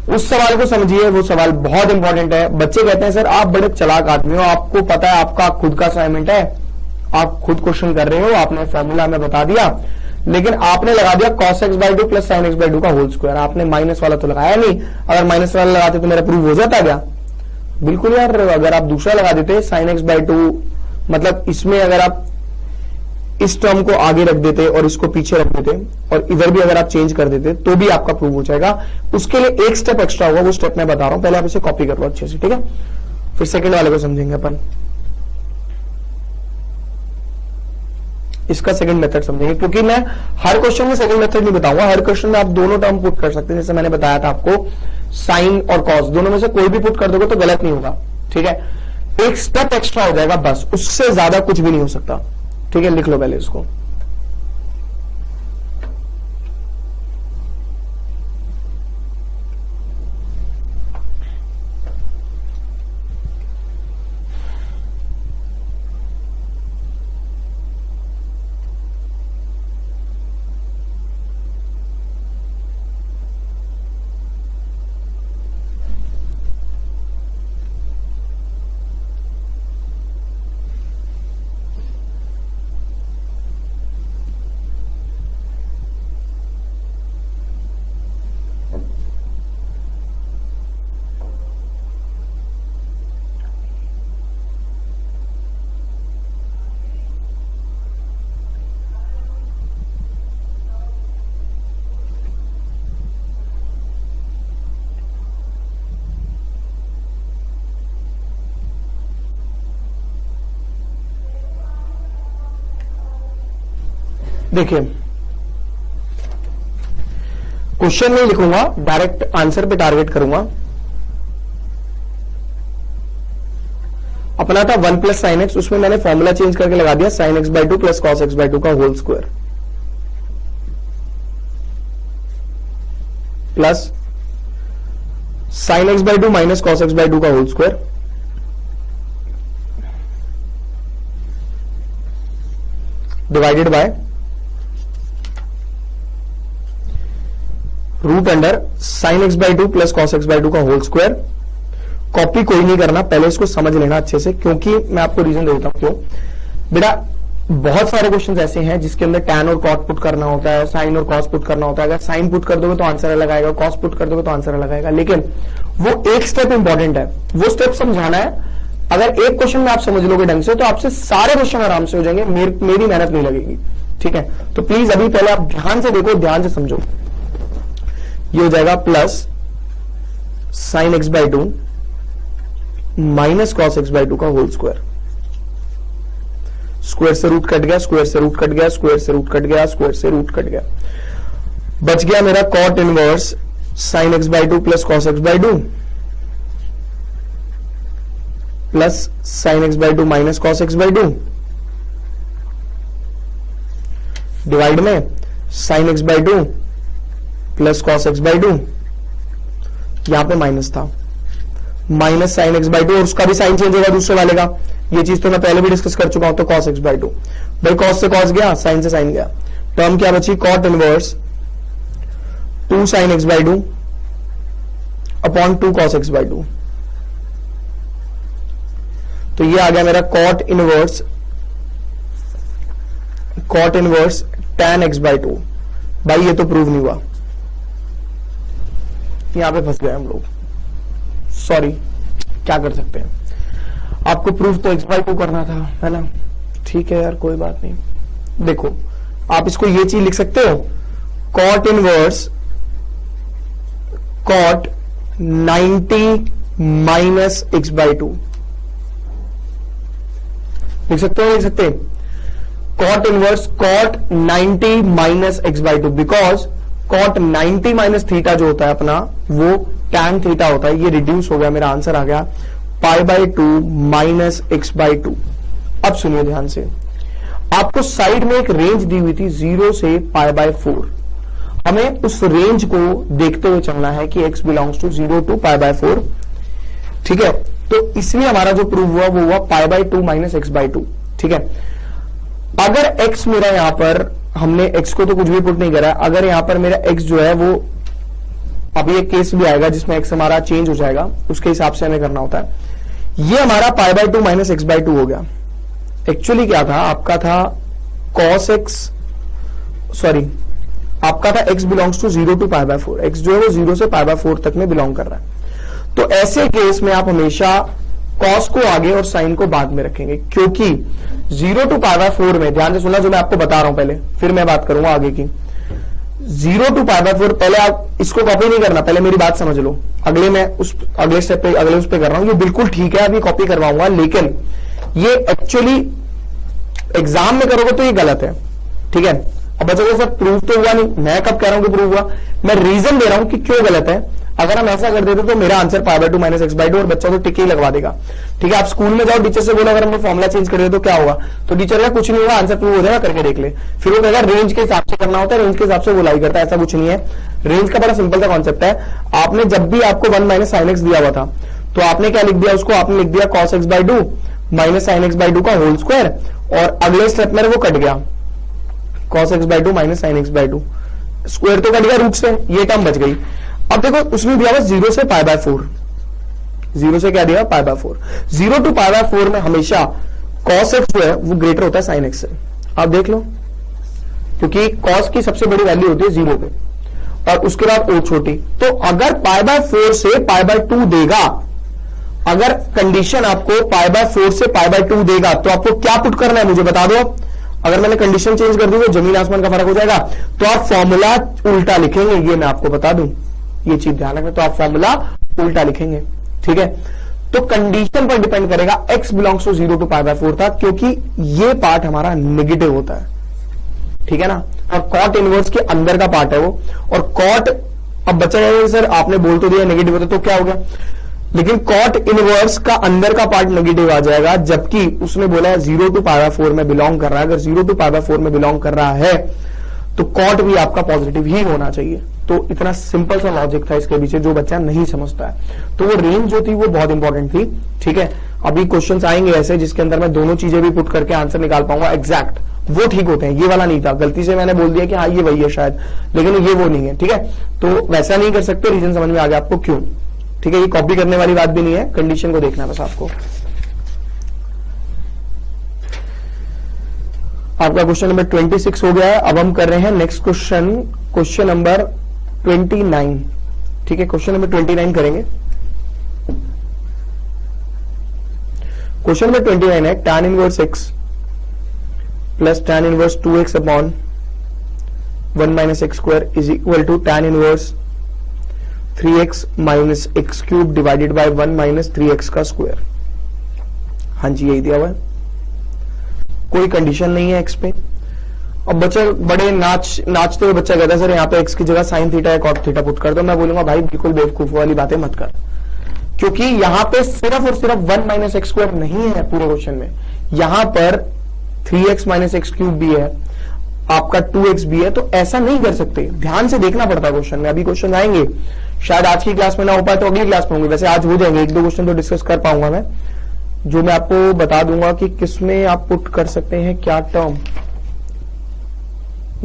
उस सवाल को समझिए, वो सवाल बहुत इंपॉर्टेंट है। बच्चे कहते हैं सर आप बड़े चालाक आदमी हो, आपको पता है आपका खुद का असाइनमेंट है, आप खुद क्वेश्चन कर रहे हो, आपने फॉर्मूला में बता दिया, लेकिन आपने लगा दिया cos x by two plus sine x by two का होल स्क्वायर, आपने माइनस वाला तो लगाया नहीं। अगर माइनस वाला लगाते तो मेरा प्रूव हो जाता क्या? बिल्कुल यार, अगर आप दूसरा लगा देते साइन एक्स बाई टू, मतलब इसमें अगर आप इस टर्म को आगे रख देते और इसको पीछे रख देते और इधर भी अगर आप चेंज कर देते तो भी आपका प्रूव हो जाएगा। उसके लिए एक स्टेप एक्स्ट्रा होगा, वो स्टेप मैं बता रहा हूं, पहले आप इसे कॉपी कर लो अच्छे से, ठीक है, फिर सेकंड वाले को समझेंगे अपन। इसका सेकंड मेथड समझेंगे, क्योंकि मैं हर क्वेश्चन में सेकंड मेथड नहीं बताऊंगा, हर क्वेश्चन में आप दोनों टर्म पुट कर सकते हैं। जैसे मैंने बताया था आपको, साइन और कॉस दोनों में से कोई भी पुट कर दोगे तो गलत नहीं होगा, ठीक है। एक स्टेप एक्स्ट्रा हो जाएगा बस, उससे ज्यादा कुछ भी नहीं हो सकता, ठीक है। लिख लो पहले इसको। देखिए क्वेश्चन नहीं लिखूंगा, डायरेक्ट आंसर पे टारगेट करूंगा। अपना था 1 प्लस साइन एक्स, उसमें मैंने फॉर्मूला चेंज करके लगा दिया sine x by two plus cos x by two का whole square plus sine x by two minus cos x by two का whole square divided by root under sine x by two plus cos x by two का whole square. Copy कोई नहीं करना, पहले इसको समझ लेना अच्छे से, क्योंकि मैं आपको रीजन देता हूं क्यों। बेटा बहुत सारे क्वेश्चंस ऐसे हैं जिसके अंदर टैन और कॉट पुट करना होता है, साइन और कॉस पुट करना होता है। अगर साइन पुट कर दोगे तो आंसर अलग आएगा, कॉस पुट कर दोगे तो आंसर अलग आएगा, लेकिन वो एक स्टेप इंपॉर्टेंट है, वो स्टेप समझाना है। अगर एक क्वेश्चन में आप समझ लोगे ढंग से तो आपसे सारे क्वेश्चन आराम से हो जाएंगे, मेरी मेहनत नहीं लगेगी, ठीक है। तो प्लीज अभी पहले आप ध्यान से देखो, ध्यान से समझो। ये हो जाएगा plus sine x by two minus cos x by two का होल स्क्वायर। स्क्वायर से रूट कट गया, स्क्वायर से रूट कट गया, स्क्वायर से रूट कट गया, स्क्वायर से रूट कट गया, बच गया मेरा cot inverse sine x by two plus cos x by two plus sine x by two minus cos x by two divide में sine x by two plus cos x by to, यहां पे minus था, minus sine x by to, और उसका भी sign change होगा दूसरे वाले का, ये चीज तो मैं पहले भी डिस्कस कर चुका हूं। तो कॉस एक्स बाई टू, भाई कॉस से कॉस गया, साइन से साइन गया, टर्म क्या बची, cot inverse 2 sine x by two upon 2 cos x by two. तो ये आ गया मेरा cot inverse tan x by two. भाई ये तो प्रूव नहीं हुआ, यहां पे फंस गए हम लोग, सॉरी, क्या कर सकते हैं, आपको प्रूफ तो एक्स बाई टू करना था, है ना, ठीक है यार कोई बात नहीं। देखो आप इसको ये चीज लिख सकते हो, cot inverse cot 90 minus x by two लिख सकते हो, लिख सकते, cot inverse cot 90 minus x by two, because cot 90 minus theta जो होता है अपना वो tan थीटा होता है, ये रिड्यूस हो गया, मेरा आंसर आ गया pi by two minus x by to. अब सुनिए ध्यान से, आपको साइड में एक रेंज दी हुई थी 0 से पाई बाई 4, हमें उस रेंज को देखते हुए चलना है कि x belongs to 0 to pi by 4, ठीक है। तो इसलिए हमारा जो प्रूव हुआ वो हुआ pi by two minus x by to, ठीक है। अगर x मेरा यहां पर, हमने x को तो कुछ भी पुट नहीं करा, अगर यहां पर मेरा x जो है वो, अभी एक केस भी आएगा जिसमें x हमारा चेंज हो जाएगा, उसके हिसाब से हमें करना होता है, ये हमारा pi by two minus x by to हो गया। एक्चुअली क्या था आपका, था कॉस एक्स, सॉरी आपका था x belongs to 0 to pi by 4, x जो है वो 0 से पाई बाई 4 तक में बिलोंग कर रहा है। तो ऐसे केस में आप हमेशा कॉस को आगे और साइन को बाद में रखेंगे, क्योंकि 0 टू पाई बाई 4 में, ध्यान से सुनना जो मैं आपको बता रहा हूं पहले, फिर मैं बात करूंगा आगे की। 0 टू पाई बाई 4, पहले आप इसको कॉपी नहीं करना, पहले मेरी बात समझ लो, अगले स्टेप पे, अगले उस पे कर रहा हूं, ये बिल्कुल ठीक है, अभी कॉपी करवाऊंगा, लेकिन ये एक्चुअली एग्जाम में करोगे तो ये गलत है, ठीक है। अब बच्चों सर प्रूफ तो हुआ नहीं, मैं कब कह रहा हूं कि प्रूफ हुआ, मैं रीजन दे रहा हूं कि क्यों गलत है। अगर हम ऐसा कर देते तो मेरा answer pi by two minus x by to, और बच्चा तो टिक ही लगवा देगा, ठीक है। आप स्कूल में जाओ, टीचर से बोलो अगर हमने फॉर्मुला चेंज कर दिया तो क्या होगा, तो टीचर का कुछ नहीं होगा, आंसर प्रूव हो जाएगा, करके देख ले। फिर वो कहेगा रेंज के हिसाब से करना होता है, रेंज के हिसाब से वो लाई करता है, ऐसा कुछ नहीं है। रेंज का बड़ा सिंपल सा कॉन्सेप्ट है, आपने जब भी आपको 1 माइनस साइन एक्स दिया हुआ था, तो आपने क्या लिख दिया उसको, आपने लिख दिया cos x by two minus sine x by two का होल स्क्वायर, और अगले स्टेप में वो कट गया, cos x by two minus sine x by to, square तो कट गया रूट से, ये टर्म बच गई। अब देखो उसने दिया हुआ 0 से पाई बाय 4, 0 से क्या दिया pi by 4, 0 to pi by 4 में हमेशा कॉस एक्स जो है वो ग्रेटर होता है साइन एक्स से, आप देख लो, क्योंकि कॉस की सबसे बड़ी वैल्यू होती है 0 पे, और उसके बाद ओ छोटी। तो अगर पाई बाय 4 से पाई बाय 2 देगा, अगर कंडीशन आपको पाई बाय 4 से पाई बाय 2 देगा, तो आपको क्या पुट करना है मुझे बता दो। अगर मैंने कंडीशन चेंज कर दी तो जमीन आसमान का फर्क हो जाएगा, तो आप फॉर्मूला उल्टा लिखेंगे, ये मैं आपको बता दूं, ये चीज ध्यान रखना, तो आप फॉर्मूला उल्टा लिखेंगे, ठीक है। तो कंडीशन पर डिपेंड करेगा, x belongs to 0 to pi by 4 था, क्योंकि ये पार्ट हमारा नेगेटिव होता है, ठीक है ना, और कॉट इनवर्स के अंदर का पार्ट है वो, और कॉट, अब बच्चा जाएगा सर आपने बोल तो दिया नेगेटिव होता तो क्या हो गया, लेकिन कॉट इनवर्स का अंदर का पार्ट नेगेटिव आ जाएगा, जबकि उसने बोला है 0 टू पाई बाय 4 में बिलोंग कर रहा है। अगर 0 टू पाई बाय 4 में बिलोंग कर रहा है तो कॉट भी आपका पॉजिटिव ही होना चाहिए। तो इतना सिंपल सा लॉजिक था इसके पीछे, जो बच्चा नहीं समझता है। तो वो रेंज जो थी वो बहुत इंपॉर्टेंट थी, ठीक है। अभी क्वेश्चंस आएंगे ऐसे जिसके अंदर मैं दोनों चीजें भी पुट करके आंसर निकाल पाऊंगा एग्जैक्ट, वो ठीक होते हैं। ये वाला नहीं था, गलती से मैंने बोल दिया कि हाँ ये वही है शायद, लेकिन ये वो नहीं है, ठीक है। तो वैसा नहीं कर सकते, रीजन समझ में आ गया आपको क्यों, ठीक है। ये कॉपी करने वाली बात भी नहीं है, कंडीशन को देखना बस आपको। आपका क्वेश्चन नंबर 26 हो गया है। अब हम कर रहे हैं नेक्स्ट क्वेश्चन, क्वेश्चन नंबर 29, ठीक है। क्वेश्चन नंबर 29 करेंगे। क्वेश्चन नंबर 29 है tan inverse x plus tan inverse 2x upon 1 minus x square is equal to tan inverse 3x minus x cube divided by 1 minus 3x का square. हाँ जी यही दिया हुआ है, कोई कंडीशन नहीं है एक्स पे। अब बच्चा बड़े नाचते हुए बच्चा कहता है सर यहाँ पे एक्स की जगह साइन थीटा या कॉट थीटा पुट कर दो। मैं बोलूंगा भाई बिल्कुल बेवकूफ वाली बातें मत कर, क्योंकि यहां पे सिर्फ और सिर्फ 1 माइनस एक्स स्क्वायर नहीं है पूरे क्वेश्चन में, यहां पर 3x माइनस एक्स क्यूब भी है, आपका 2x भी है, तो ऐसा नहीं कर सकते। ध्यान से देखना पड़ता है क्वेश्चन में। अभी क्वेश्चन आएंगे, शायद आज की क्लास में ना हो पाए तो अगली क्लास में होंगे, वैसे आज हो जाएंगे, एक दो क्वेश्चन तो डिस्कस कर पाऊंगा मैं, जो मैं आपको बता दूंगा कि किसमें आप पुट कर सकते हैं क्या टर्म।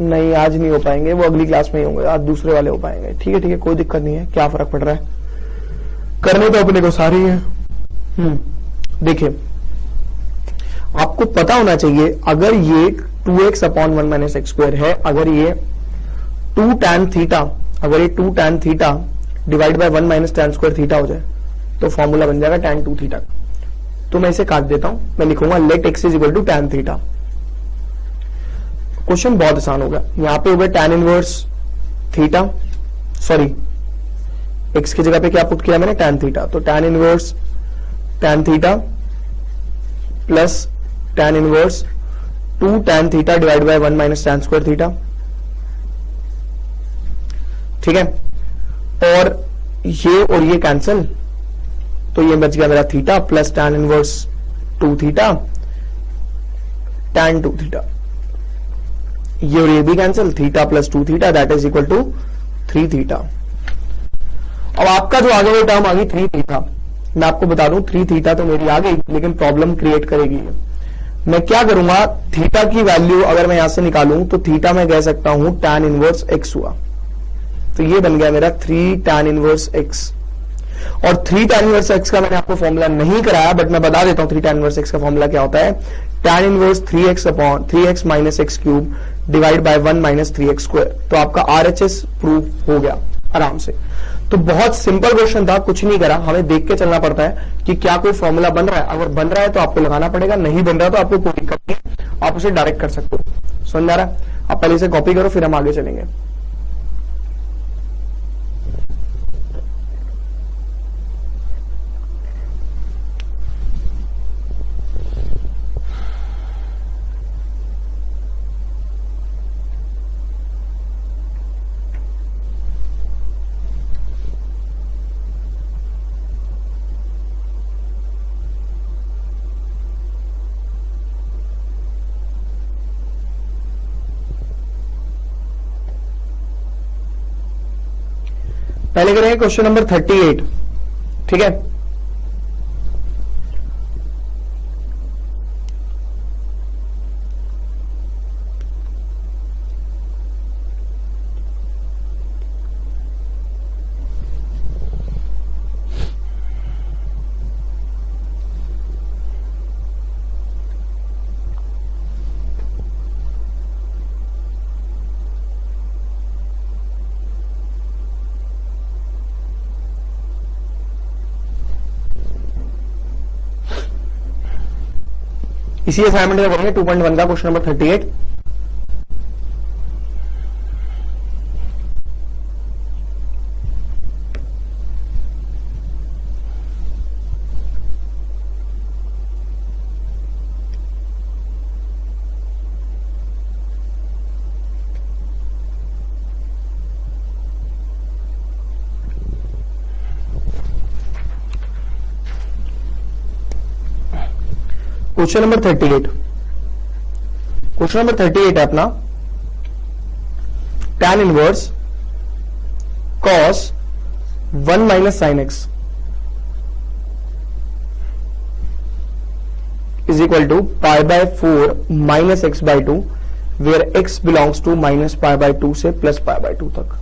नहीं आज नहीं हो पाएंगे, वो अगली क्लास में ही होंगे, आज दूसरे वाले हो पाएंगे। ठीक है कोई दिक्कत नहीं है, क्या फर्क पड़ रहा है, करने तो अपने को सारी है। देखिए आपको पता होना चाहिए, अगर ये 2x upon 1 minus x square है, अगर ये 2 tan थीटा, अगर ये 2 tan theta divide by 1 minus tan square theta हो जाए तो फॉर्मूला बन जाएगा tan 2 थीटा। तो मैं इसे काट देता हूं, मैं लिखूंगा let x is equal to tan theta. Question बहुत आसान होगा, यहां पे होगा tan inverse theta, sorry x की जगह पे क्या पुट किया मैंने tan थीटा, तो tan inverse tan theta plus tan inverse 2 tan theta divide by 1 minus tan square theta. ठीक है, और ये कैंसिल, तो ये बच गया मेरा theta plus tan inverse 2 theta tan 2 theta, ये और ये भी cancel, theta plus 2 theta that is equal to 3 theta. अब आपका जो आगे वो टर्म आ गई 3 थीटा, मैं आपको बता दूं 3 थीटा तो मेरी आ गई, लेकिन प्रॉब्लम क्रिएट करेगी। मैं क्या करूंगा, थीटा की वैल्यू अगर मैं यहां से निकालूं तो थीटा मैं कह सकता हूं tan इनवर्स x हुआ, तो ये बन गया मेरा 3 tan इनवर्स x। और 3 tan इनवर्स x का मैंने आपको फॉर्मूला नहीं कराया, बट मैं बता देता हूं 3 tan इनवर्स x का फॉर्मूला क्या होता है, tan inverse 3x upon 3x minus x cube divide by 1 minus 3x square. तो आपका RHS प्रूव हो गया आराम से। तो बहुत सिंपल क्वेश्चन था, कुछ नहीं करा, हमें देख के चलना पड़ता है कि क्या कोई फॉर्मूला बन रहा है, अगर बन रहा है तो आपको लगाना पड़ेगा, नहीं बन रहा तो आपको कोई दिक्कत नहीं, आप उसे डायरेक्ट कर सकते हो। समझ आ रहा है? आप पहले इसे कॉपी करो, फिर हम आगे चलेंगे। पहले करेंगे क्वेश्चन नंबर 38। ठीक है, इसी असाइनमेंट में करेंगे 2.1 का question number 38। Question number 38, question number 38 है अपना, tan inverse cos 1 minus sine x is equal to pi by 4 minus x by 2, where x belongs to minus pi by 2 से प्लस पाई बाय 2 तक।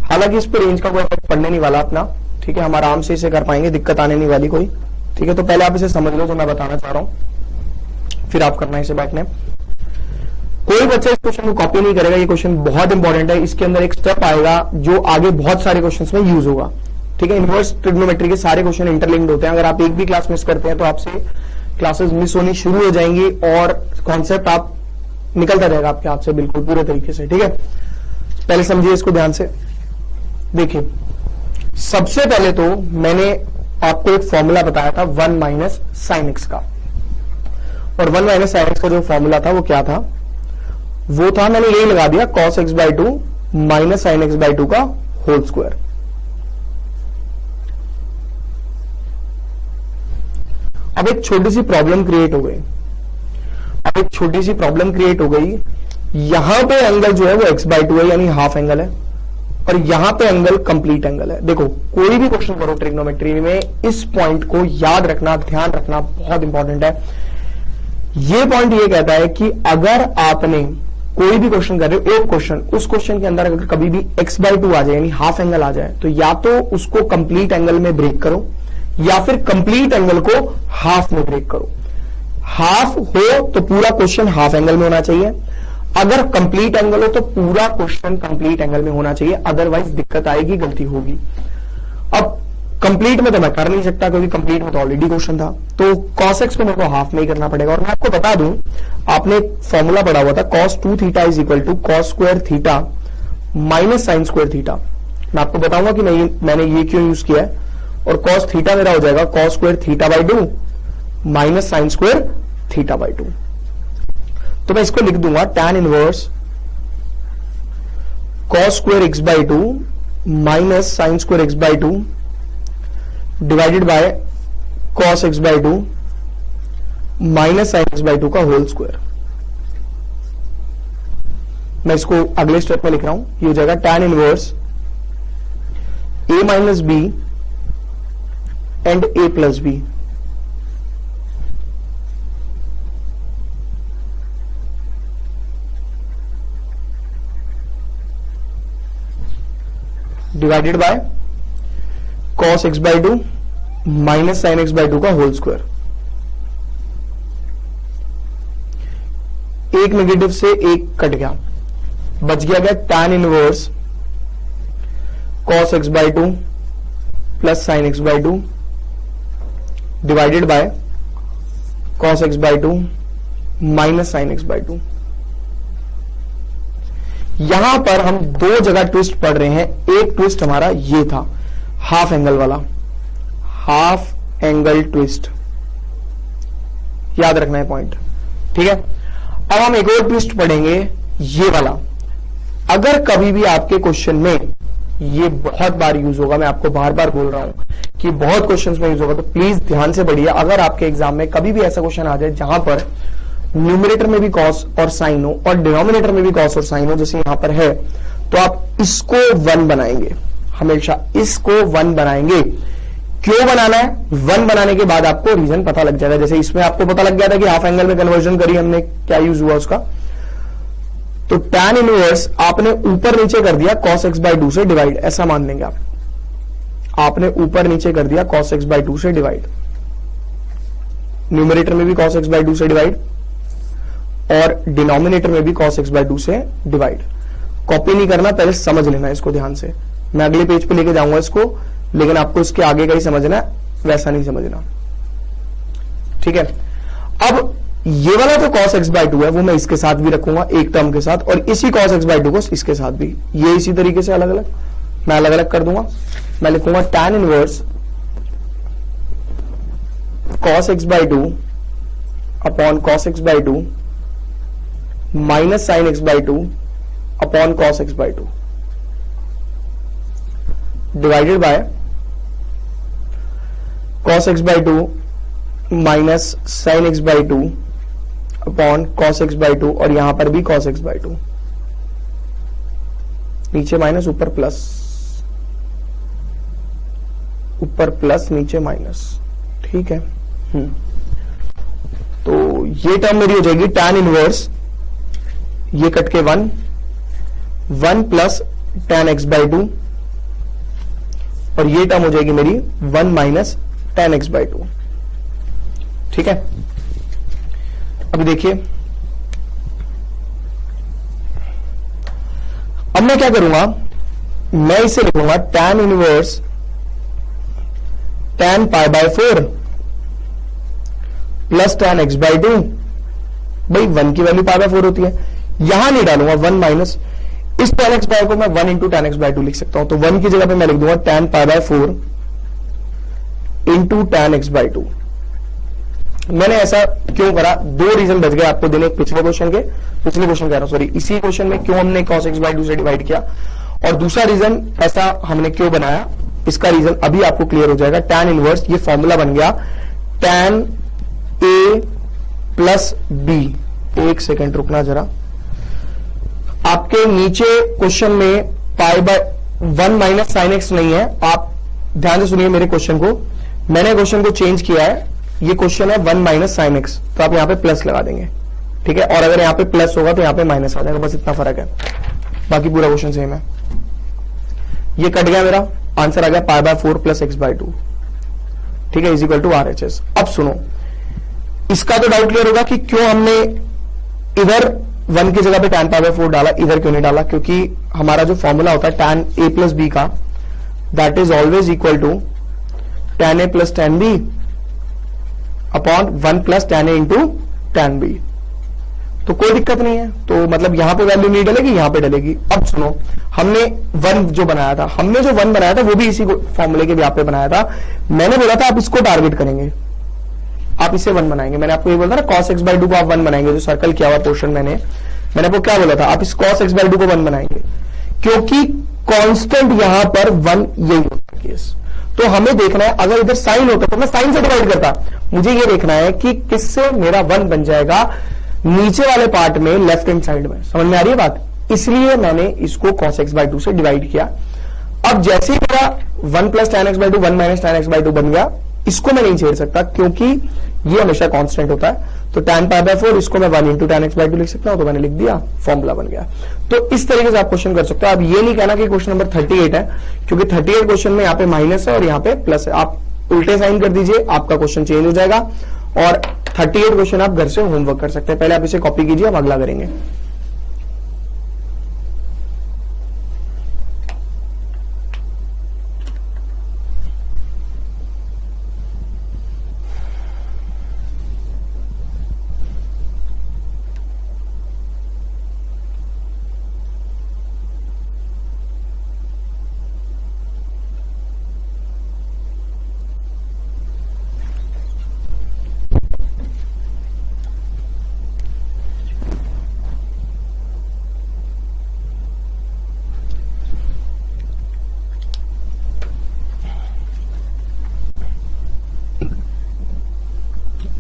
हालांकि इस पर रेंज का कोई फर्क पड़ने नहीं वाला अपना, ठीक है, हम आराम से इसे कर पाएंगे, दिक्कत आने नहीं वाली कोई। ठीक है, तो पहले आप इसे समझ लो जो मैं बताना चाह रहा हूं, फिर आप करना इसे बैठने। कोई बच्चा इस क्वेश्चन को कॉपी नहीं करेगा, ये क्वेश्चन बहुत इंपॉर्टेंट है, इसके अंदर एक स्टेप आएगा जो आगे बहुत सारे क्वेश्चंस में यूज होगा। ठीक है, इनवर्स ट्रिग्नोमेट्री के सारे क्वेश्चन इंटरलिंक्ड होते हैं, अगर आप एक भी क्लास मिस करते हैं तो आपसे क्लासेस मिस होनी शुरू हो जाएंगी और कॉन्सेप्ट आप निकलता रहेगा आपके हाथ से बिल्कुल पूरे तरीके से। ठीक है, पहले समझिए इसको ध्यान से। देखिए, सबसे पहले तो मैंने आपको एक फॉर्मूला बताया था 1 माइनस साइन एक्स का, और 1 माइनस साइन एक्स का जो फॉर्मूला था वो क्या था, वो था, मैंने यही लगा दिया cos x by 2 minus sine x by 2 का होल स्क्वायर। अब एक छोटी सी प्रॉब्लम क्रिएट हो गई, यहां पे एंगल जो है वो x बाई 2 है, यानी हाफ एंगल है, और यहां पे एंगल कंप्लीट एंगल है। देखो, कोई भी क्वेश्चन करो ट्रिग्नोमेट्री में, इस पॉइंट को याद रखना, ध्यान रखना बहुत इंपॉर्टेंट है। ये पॉइंट ये कहता है कि अगर आपने कोई भी क्वेश्चन कर रहे हो, एक क्वेश्चन, उस क्वेश्चन के अंदर अगर कभी भी x बाई 2 आ जाए, यानी हाफ एंगल आ जाए, तो या तो उसको कंप्लीट एंगल में ब्रेक करो, या फिर कंप्लीट एंगल को हाफ में ब्रेक करो। हाफ हो तो पूरा क्वेश्चन हाफ एंगल में होना चाहिए, अगर कंप्लीट एंगल हो तो पूरा क्वेश्चन कंप्लीट एंगल में होना चाहिए, अदरवाइज दिक्कत आएगी, गलती होगी। अब कंप्लीट में तो मैं कर नहीं सकता, क्योंकि कंप्लीट में तो ऑलरेडी क्वेश्चन था, तो cos x को मेरे को हाफ में ही करना पड़ेगा। और मैं आपको बता दूं, आपने एक फॉर्मूला पढ़ा हुआ था, cos 2 theta is equal to cos square theta minus sine square theta. मैं आपको बताऊंगा कि मैंने ये क्यों यूज किया है, और cos थीटा मेरा हो जाएगा cos square theta by 2 minus sine square theta by 2। तो मैं इसको लिख दूंगा tan inverse cos square x by 2 minus sine square x by 2 divided by cos x by 2 minus sine x by 2 का whole square. मैं इसको अगले step में लिख रहा हूं, ये हो जाएगा tan inverse a minus B and a plus B divided by cos x by 2 minus sine x by 2 का होल स्क्वायर। एक नेगेटिव से एक कट गया, बच गया tan inverse cos x by 2 plus sine x by 2 divided by cos x by 2 minus sine x by 2। यहां पर हम दो जगह ट्विस्ट पढ़ रहे हैं। एक ट्विस्ट हमारा ये था, हाफ एंगल वाला, हाफ एंगल ट्विस्ट, याद रखना है पॉइंट, ठीक है। अब हम एक और ट्विस्ट पढ़ेंगे, ये वाला। अगर कभी भी आपके क्वेश्चन में, ये बहुत बार यूज होगा, मैं आपको बार बार बोल रहा हूं कि बहुत क्वेश्चंस में यूज होगा, तो प्लीज ध्यान से पढ़िए। अगर आपके एग्जाम में कभी भी ऐसा क्वेश्चन आ जाए जहां पर न्यूमरेटर में भी कॉस और साइन हो और डिनोमिनेटर में भी कॉस और साइन हो, जैसे यहां पर है, तो आप इसको 1 बनाएंगे, हमेशा इसको 1 बनाएंगे। क्यों बनाना है? 1 बनाने के बाद आपको रीजन पता लग जाएगा। जैसे इसमें आपको पता लग गया था कि हाफ एंगल में कन्वर्जन करी हमने, क्या यूज हुआ उसका, तो tan इनवर्स आपने ऊपर नीचे कर दिया cos x बाई 2 से डिवाइड, ऐसा मान लेंगे आप। आपने ऊपर नीचे कर दिया cos x बाई 2 से डिवाइड, न्यूमरेटर में भी cos x बाई 2 से डिवाइड और डिनोमिनेटर में भी cos x बाई 2 से डिवाइड। कॉपी नहीं करना, पहले समझ लेना इसको ध्यान से। मैं अगले पेज पे लेके जाऊंगा इसको, लेकिन आपको इसके आगे का ही समझना है, वैसा नहीं समझना, ठीक है। अब ये वाला जो cos x बाई 2 है वो मैं इसके साथ भी रखूंगा, एक टर्म के साथ, और इसी cos x बाई 2 को इसके साथ भी, ये इसी तरीके से अलग अलग मैं अलग अलग कर दूंगा। मैं लिखूंगा tan inverse cos x by 2 upon cos x by 2 minus sine x by 2 upon cos x by 2 divided by cos x by 2 minus sine x by 2 upon cos x by 2, और यहां पर भी cos x बाई 2, नीचे minus ऊपर plus, ऊपर plus नीचे minus, ठीक है। तो ये टर्म मेरी हो जाएगी tan इनवर्स, ये कट के 1 प्लस tan x बाई 2, और ये टर्म हो जाएगी मेरी 1 माइनस tan x बाई 2, ठीक है। अभी देखिए, अब मैं क्या करूंगा, मैं इसे लिखूंगा tan inverse tan pi by 4 plus tan x by 2। भाई 1 की वैल्यू पाई बाय 4 होती है, यहां नहीं डालूंगा 1 माइनस, इस tan x बाय को मैं 1 इंटू tan x बाय 2 लिख सकता हूं, तो 1 की जगह पे मैं लिख दूंगा tan pi by 4 into tan x by 2। मैंने ऐसा क्यों करा, दो रीजन बच गए आपको देने, पिछले क्वेश्चन कह रहा हूं सॉरी, इसी क्वेश्चन में क्यों हमने cos x बाय 2 से डिवाइड किया, और दूसरा रीजन ऐसा हमने क्यों बनाया, इसका रीजन अभी आपको क्लियर हो जाएगा। tan इनवर्स, ये फॉर्मूला बन गया tan a प्लस बी। एक सेकेंड रुकना जरा, आपके नीचे क्वेश्चन में pi by 1 minus sine x नहीं है, आप ध्यान से सुनिए मेरे क्वेश्चन को, मैंने क्वेश्चन को चेंज किया है, ये क्वेश्चन है 1 माइनस साइन एक्स, तो आप यहां पे प्लस लगा देंगे, ठीक है, और अगर यहां पे प्लस होगा तो यहां पे माइनस आ जाएगा, बस इतना फर्क है, बाकी पूरा क्वेश्चन सेम है। ये कट गया, मेरा आंसर आ गया pi by 4 plus x by 2, ठीक है, इज इक्वल टू RHS। अब सुनो, इसका तो डाउट क्लियर होगा कि क्यों हमने इधर 1 की जगह पे tan पाई बाय 4 डाला, इधर क्यों नहीं डाला, क्योंकि हमारा जो फॉर्मूला होता है tan a प्लस बी का, that is always equal to tan a plus tan b upon 1 plus tan a into tan b। तो कोई दिक्कत नहीं है, तो मतलब यहां पे वैल्यू नहीं डलेगी, यहां पे डलेगी। अब सुनो, हमने 1 जो बनाया था, वो भी इसी फॉर्मूले के यहाँ पे बनाया था। मैंने बोला था आप इसको टारगेट करेंगे, आप इसे 1 बनाएंगे, मैंने आपको ये बोला था ना cos x बाय 2 को आप 1 बनाएंगे, जो सर्कल किया हुआ पोर्शन मैंने आपको क्या बोला था, आप इस cos x बाय 2 को 1 बनाएंगे, क्योंकि कांस्टेंट यहां पर 1 यही होता है केस। तो हमें देखना है, अगर इधर साइन होता तो मैं साइन से डिवाइड करता, मुझे ये देखना है कि किससे मेरा 1 बन जाएगा नीचे वाले पार्ट में, लेफ्ट हैंड साइड में। समझ में आ रही है बात, इसलिए मैंने इसको cos x बाय 2 से डिवाइड किया। अब जैसे ही मेरा 1 plus tan x by 2 1 minus tan x by 2 बन गया, इसको मैं नहीं छेड़ सकता क्योंकि ये हमेशा कांस्टेंट होता है, तो tan पाई बाय 4 इसको मैं 1 इंटू tan x बाय 2 लिख सकता हूं, तो मैंने लिख दिया, फॉर्मूला बन गया। तो इस तरीके से आप क्वेश्चन कर सकते हो। अब ये नहीं कहना कि क्वेश्चन नंबर 38 है, क्योंकि 38 क्वेश्चन में यहाँ पे माइनस है और यहाँ पे प्लस है, आप उल्टे साइन कर दीजिए, आपका क्वेश्चन चेंज हो जाएगा, और 38 क्वेश्चन आप घर से होमवर्क कर सकते हैं। पहले आप इसे कॉपी कीजिए, हम अगला करेंगे।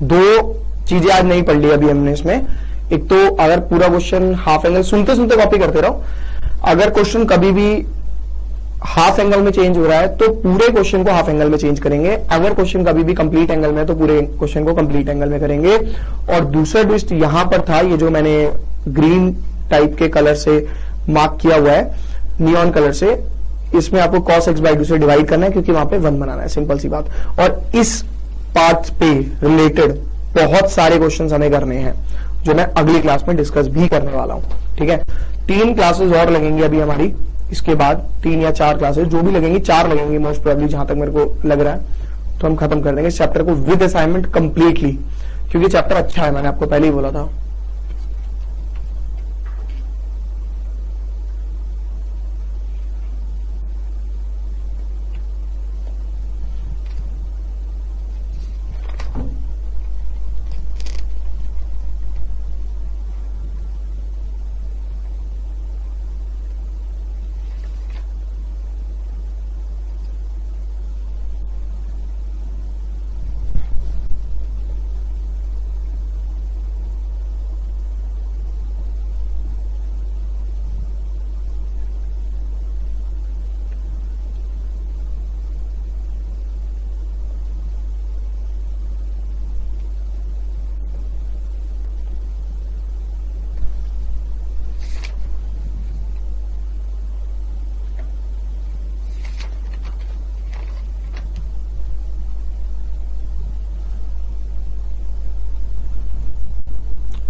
दो चीजें आज नहीं पढ़ ली अभी हमने इसमें। एक तो अगर पूरा क्वेश्चन हाफ एंगल सुनते सुनते कॉपी करते रहो, अगर क्वेश्चन कभी भी हाफ एंगल में चेंज हो रहा है तो पूरे क्वेश्चन को हाफ एंगल में चेंज करेंगे, अगर क्वेश्चन कभी भी कंप्लीट एंगल में है तो पूरे क्वेश्चन को कंप्लीट एंगल में करेंगे। और दूसरा ट्विस्ट यहां पर था, ये जो मैंने ग्रीन टाइप के कलर से मार्क किया हुआ है, नियॉन कलर से, इसमें आपको cos x बाय 2 से डिवाइड करना है क्योंकि वहां पे 1 बनाना है, सिंपल सी बात। और इस पार्ट पे रिलेटेड बहुत सारे क्वेश्चंस हमें करने हैं जो मैं अगली क्लास में डिस्कस भी करने वाला हूं, ठीक है। 3 क्लासेस और लगेंगी अभी हमारी, इसके बाद 3 या 4 क्लासेस जो भी लगेंगी, 4 लगेंगी मोस्ट प्रोबेबली, जहां तक मेरे को लग रहा है, तो हम खत्म कर देंगे इस चैप्टर को विद असाइनमेंट कंप्लीटली, क्योंकि चैप्टर अच्छा है, मैंने आपको पहले ही बोला था।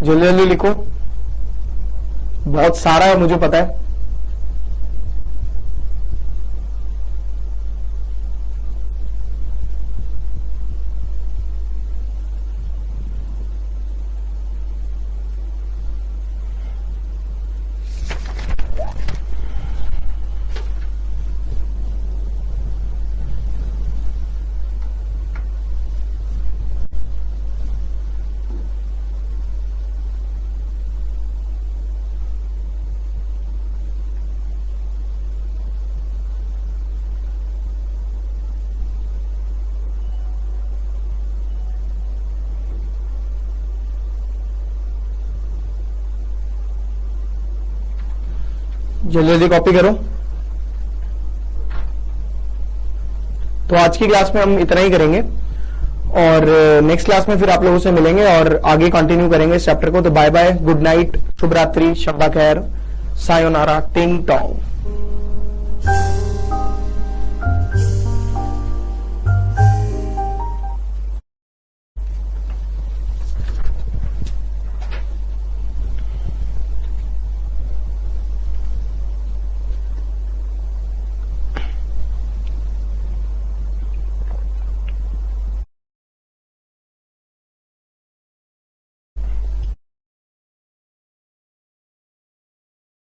जल्दी जल्दी लिखो, बहुत सारा है मुझे पता है। जल्दी जल्दी कॉपी करो। तो आज की क्लास में हम इतना ही करेंगे और नेक्स्ट क्लास में फिर आप लोगों से मिलेंगे और आगे कंटिन्यू करेंगे इस चैप्टर को। तो बाय बाय, गुड नाइट, शुभ रात्रि, शब्बा खैर, सायोनारा, टिंग टोंग।